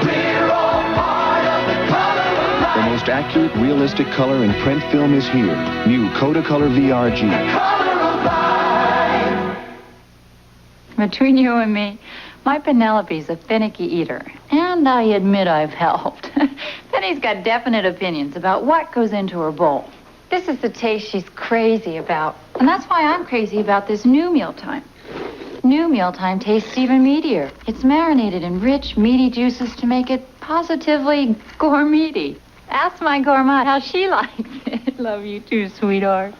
we're all part of the color of life? The most accurate, realistic color in print film is here. New Kodacolor VRG. Between you and me, my Penelope's a finicky eater, and I admit I've helped. Penny's got definite opinions about what goes into her bowl. This is the taste she's crazy about, and that's why I'm crazy about this new mealtime. New mealtime tastes even meatier. It's marinated in rich, meaty juices to make it positively gourmety. Ask my gourmet how she likes it. Love you too, sweetheart.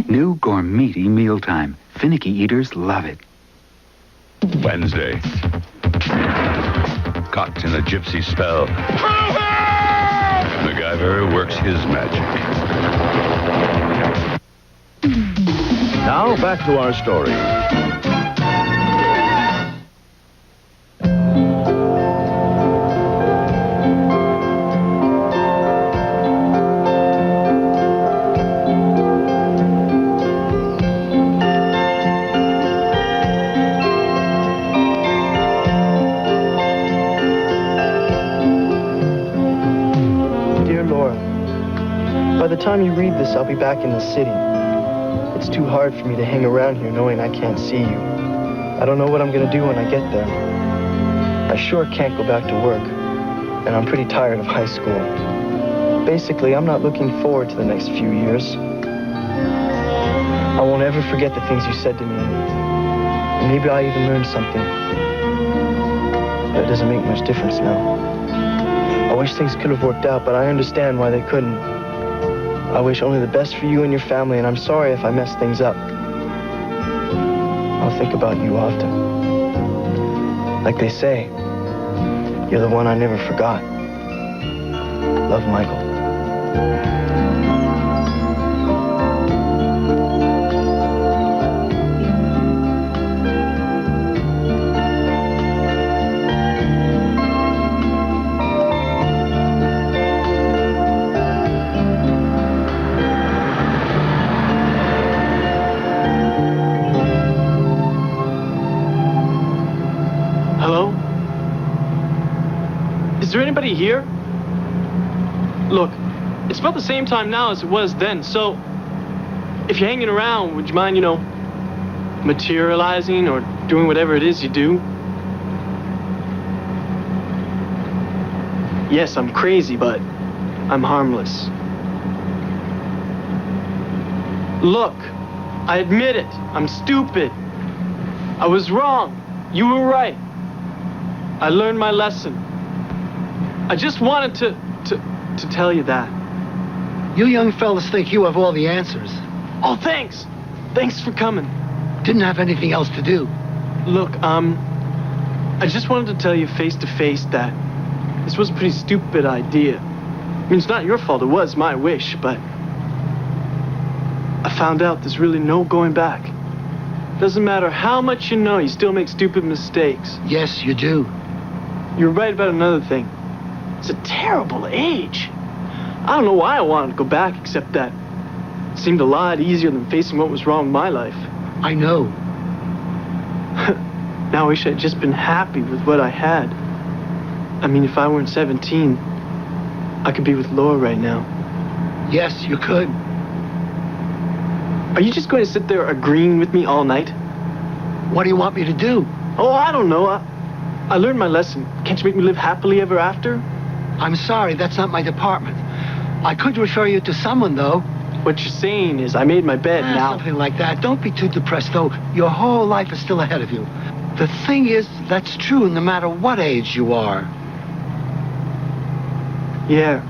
New gourmety mealtime. Finicky eaters love it. Wednesday. Caught in a gypsy spell. MacGyver works his magic. Now back to our story. By the time you read this, I'll be back in the city. It's too hard for me to hang around here knowing I can't see you. I don't know what I'm gonna do when I get there. I sure can't go back to work, and I'm pretty tired of high school. Basically, I'm not looking forward to the next few years. I won't ever forget the things you said to me, and maybe I even learned something. But it doesn't make much difference now. I wish things could have worked out, but I understand why they couldn't. I wish only the best for you and your family, and I'm sorry if I messed things up. I'll think about you often. Like they say, you're the one I never forgot. Love, Michael. Hello? Is there anybody here? Look, it's about the same time now as it was then, so if you're hanging around, would you mind, materializing or doing whatever it is you do? Yes, I'm crazy, but I'm harmless. Look, I admit it. I'm stupid. I was wrong. You were right. I learned my lesson. I just wanted to tell you that. You young fellas think you have all the answers. Oh, thanks. Thanks for coming. Didn't have anything else to do. Look, I just wanted to tell you face to face that this was a pretty stupid idea. I mean, it's not your fault. It was my wish, but I found out there's really no going back. Doesn't matter how much you know, you still make stupid mistakes. Yes, you do. You're right about another thing. It's a terrible age. I don't know why I wanted to go back, except that it seemed a lot easier than facing what was wrong with my life. I know. Now I wish I'd just been happy with what I had. I mean, if I weren't 17, I could be with Laura right now. Yes, you could. Are you just going to sit there agreeing with me all night? What do you want me to do? Oh, I don't know. I learned my lesson. Can't you make me live happily ever after? I'm sorry, that's not my department. I could refer you to someone, though. What you're saying is I made my bed now. Something like that. Don't be too depressed, though. Your whole life is still ahead of you. The thing is, that's true no matter what age you are. Yeah.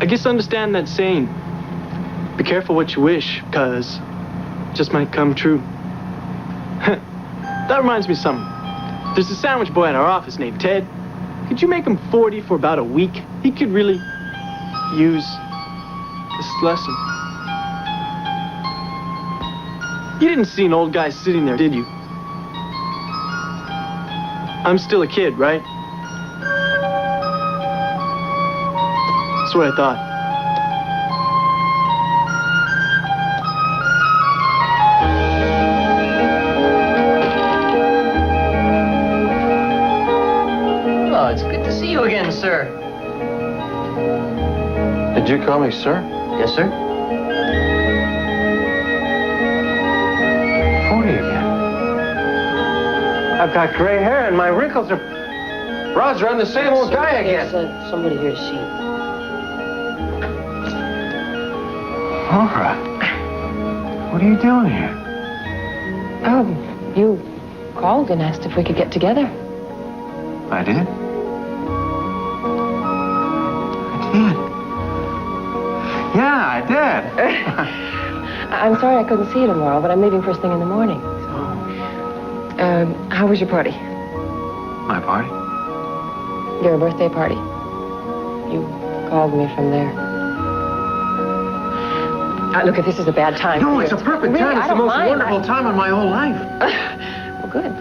I guess I understand that saying. Be careful what you wish, because it just might come true. That reminds me of something. There's a sandwich boy at our office named Ted. Could you make him 40 for about a week? He could really use this lesson. You didn't see an old guy sitting there, did you? I'm still a kid, right? That's what I thought. Oh, it's good to see you again, sir. Did you call me sir? Yes, sir. 40 again. I've got gray hair and my wrinkles are... Roger, I'm the same old guy again. Somebody here to see you. Laura, what are you doing here? You called and asked if we could get together. I did? Yeah, I did. I'm sorry I couldn't see you tomorrow, but I'm leaving first thing in the morning. So, how was your party? My party? Your birthday party. You called me from there. Look, if this is a bad time. No, it's a perfect really, time. It's the most wonderful time of my whole life. Well, good.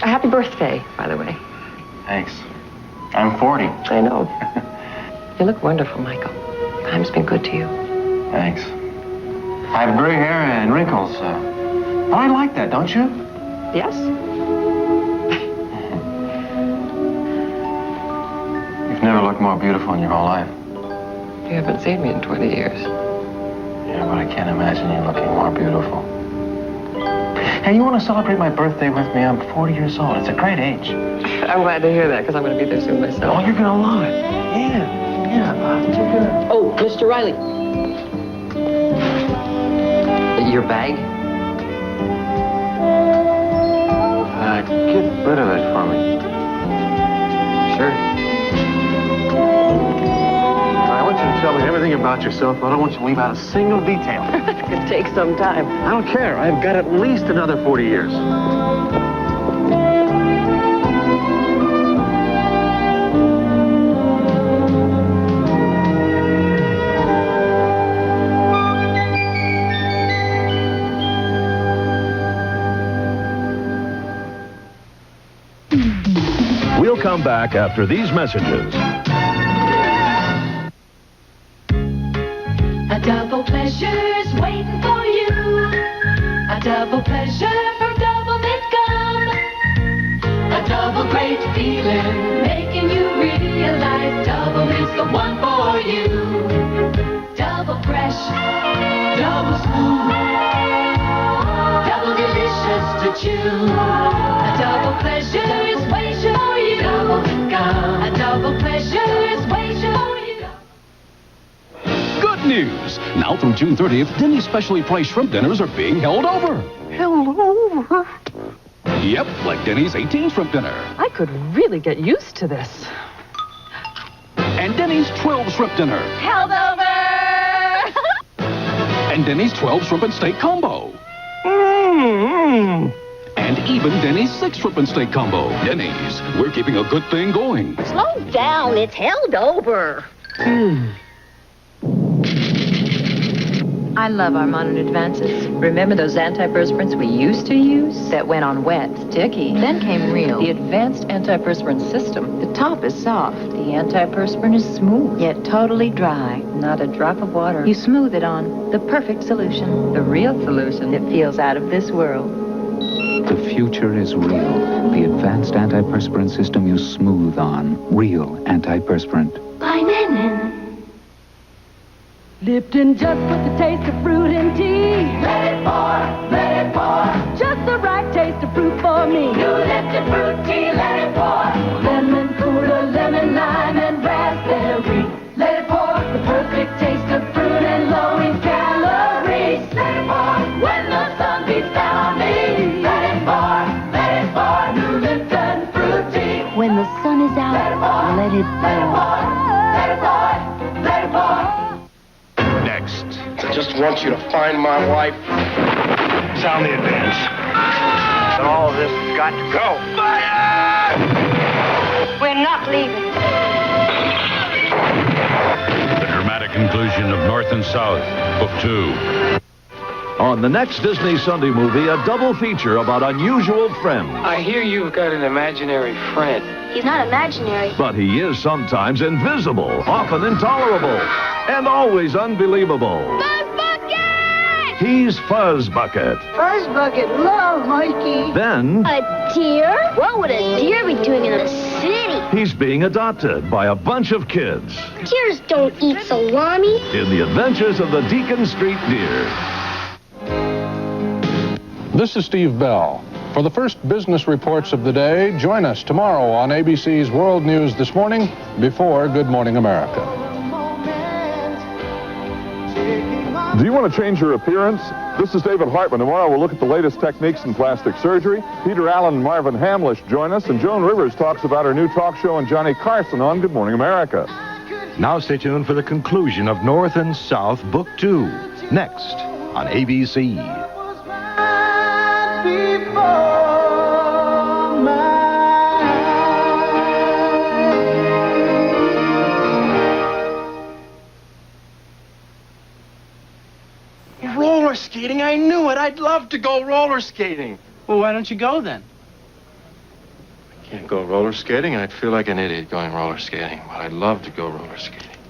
A happy birthday, by the way. Thanks. I'm 40. I know. You look wonderful, Michael. Time's been good to you. Thanks. I have gray hair and wrinkles. But I like that, don't you? Yes? You've never looked more beautiful in your whole life. You haven't seen me in 20 years. Yeah, but I can't imagine you looking more beautiful. Hey, you want to celebrate my birthday with me? I'm 40 years old. It's a great age. I'm glad to hear that, because I'm going to be there soon myself. Oh, you're going to love it. Yeah. Oh, Mr. Riley. Your bag? Get rid of it for me. Sure. I want you to tell me everything about yourself, but I don't want you to leave out a single detail. It could take some time. I don't care. I've got at least another 40 years. We'll come back after these messages. A double pleasure's waiting for you. A double pleasure from Double Mint Gum. A double great feeling, making you realize Double Mint's the one for you. Double fresh, double smooth, double delicious to chew. A double pleasure is waiting for you. Double Mint Gum. A double pleasure is waiting for you. Good news! Now through June 30th, Denny's specially priced shrimp dinners are being held over. Held over? Yep, like Denny's 18 shrimp dinner. I could really get used to this. And Denny's 12 shrimp dinner. Held over! And Denny's 12 shrimp and steak combo. And even Denny's 6 shrimp and steak combo. Denny's, we're keeping a good thing going. Slow down, it's held over. I love our modern advances. Remember those antiperspirants we used to use that went on wet, sticky? Then came Real, the advanced antiperspirant system. The top is soft. The antiperspirant is smooth, yet totally dry. Not a drop of water. You smooth it on. The perfect solution. The real solution that feels out of this world. The future is Real. The advanced antiperspirant system you smooth on. Real antiperspirant. By Menon. Lipton just with the taste of fruit and tea. Let it pour, let it pour. Just the right taste of fruit for me. New Lipton fruit tea, let it pour. Lemon cooler, lemon lime and raspberry. Let it pour, The perfect taste of fruit and low in calories. let it pour. When the sun beats down on me. Let it pour, New Lipton fruit tea. When the sun is out, Let it pour, let it let it pour. pour. Let it pour, let it pour. Next. I just want you to find my wife. Sound the advance. And all of this has got to go. Fire! We're not leaving. The dramatic conclusion of North and South, Book 2. On the next Disney Sunday movie, a double feature about unusual friends. I hear you've got an imaginary friend. He's not imaginary. But he is sometimes invisible, often intolerable, and always unbelievable. Buzz Bucket! He's Fuzz Bucket. Fuzz Bucket, love Mikey. Then A deer? What would a deer be doing in the city? he's being adopted by a bunch of kids Deers don't eat salami. in the adventures of the Deacon Street Deer. This is Steve Bell. For the first business reports of the day, join us tomorrow on ABC's World News This Morning before Good Morning America. Do you want to change your appearance? This is David Hartman. Tomorrow we'll look at the latest techniques in plastic surgery. Peter Allen and Marvin Hamlish join us, and Joan Rivers talks about her new talk show and Johnny Carson on Good Morning America. Now stay tuned for the conclusion of North and South, Book 2. Next on ABC. Roller skating? I knew it. I'd love to go roller skating. Well, why don't you go then? I can't go roller skating. I'd feel like an idiot going roller skating, but I'd love to go roller skating.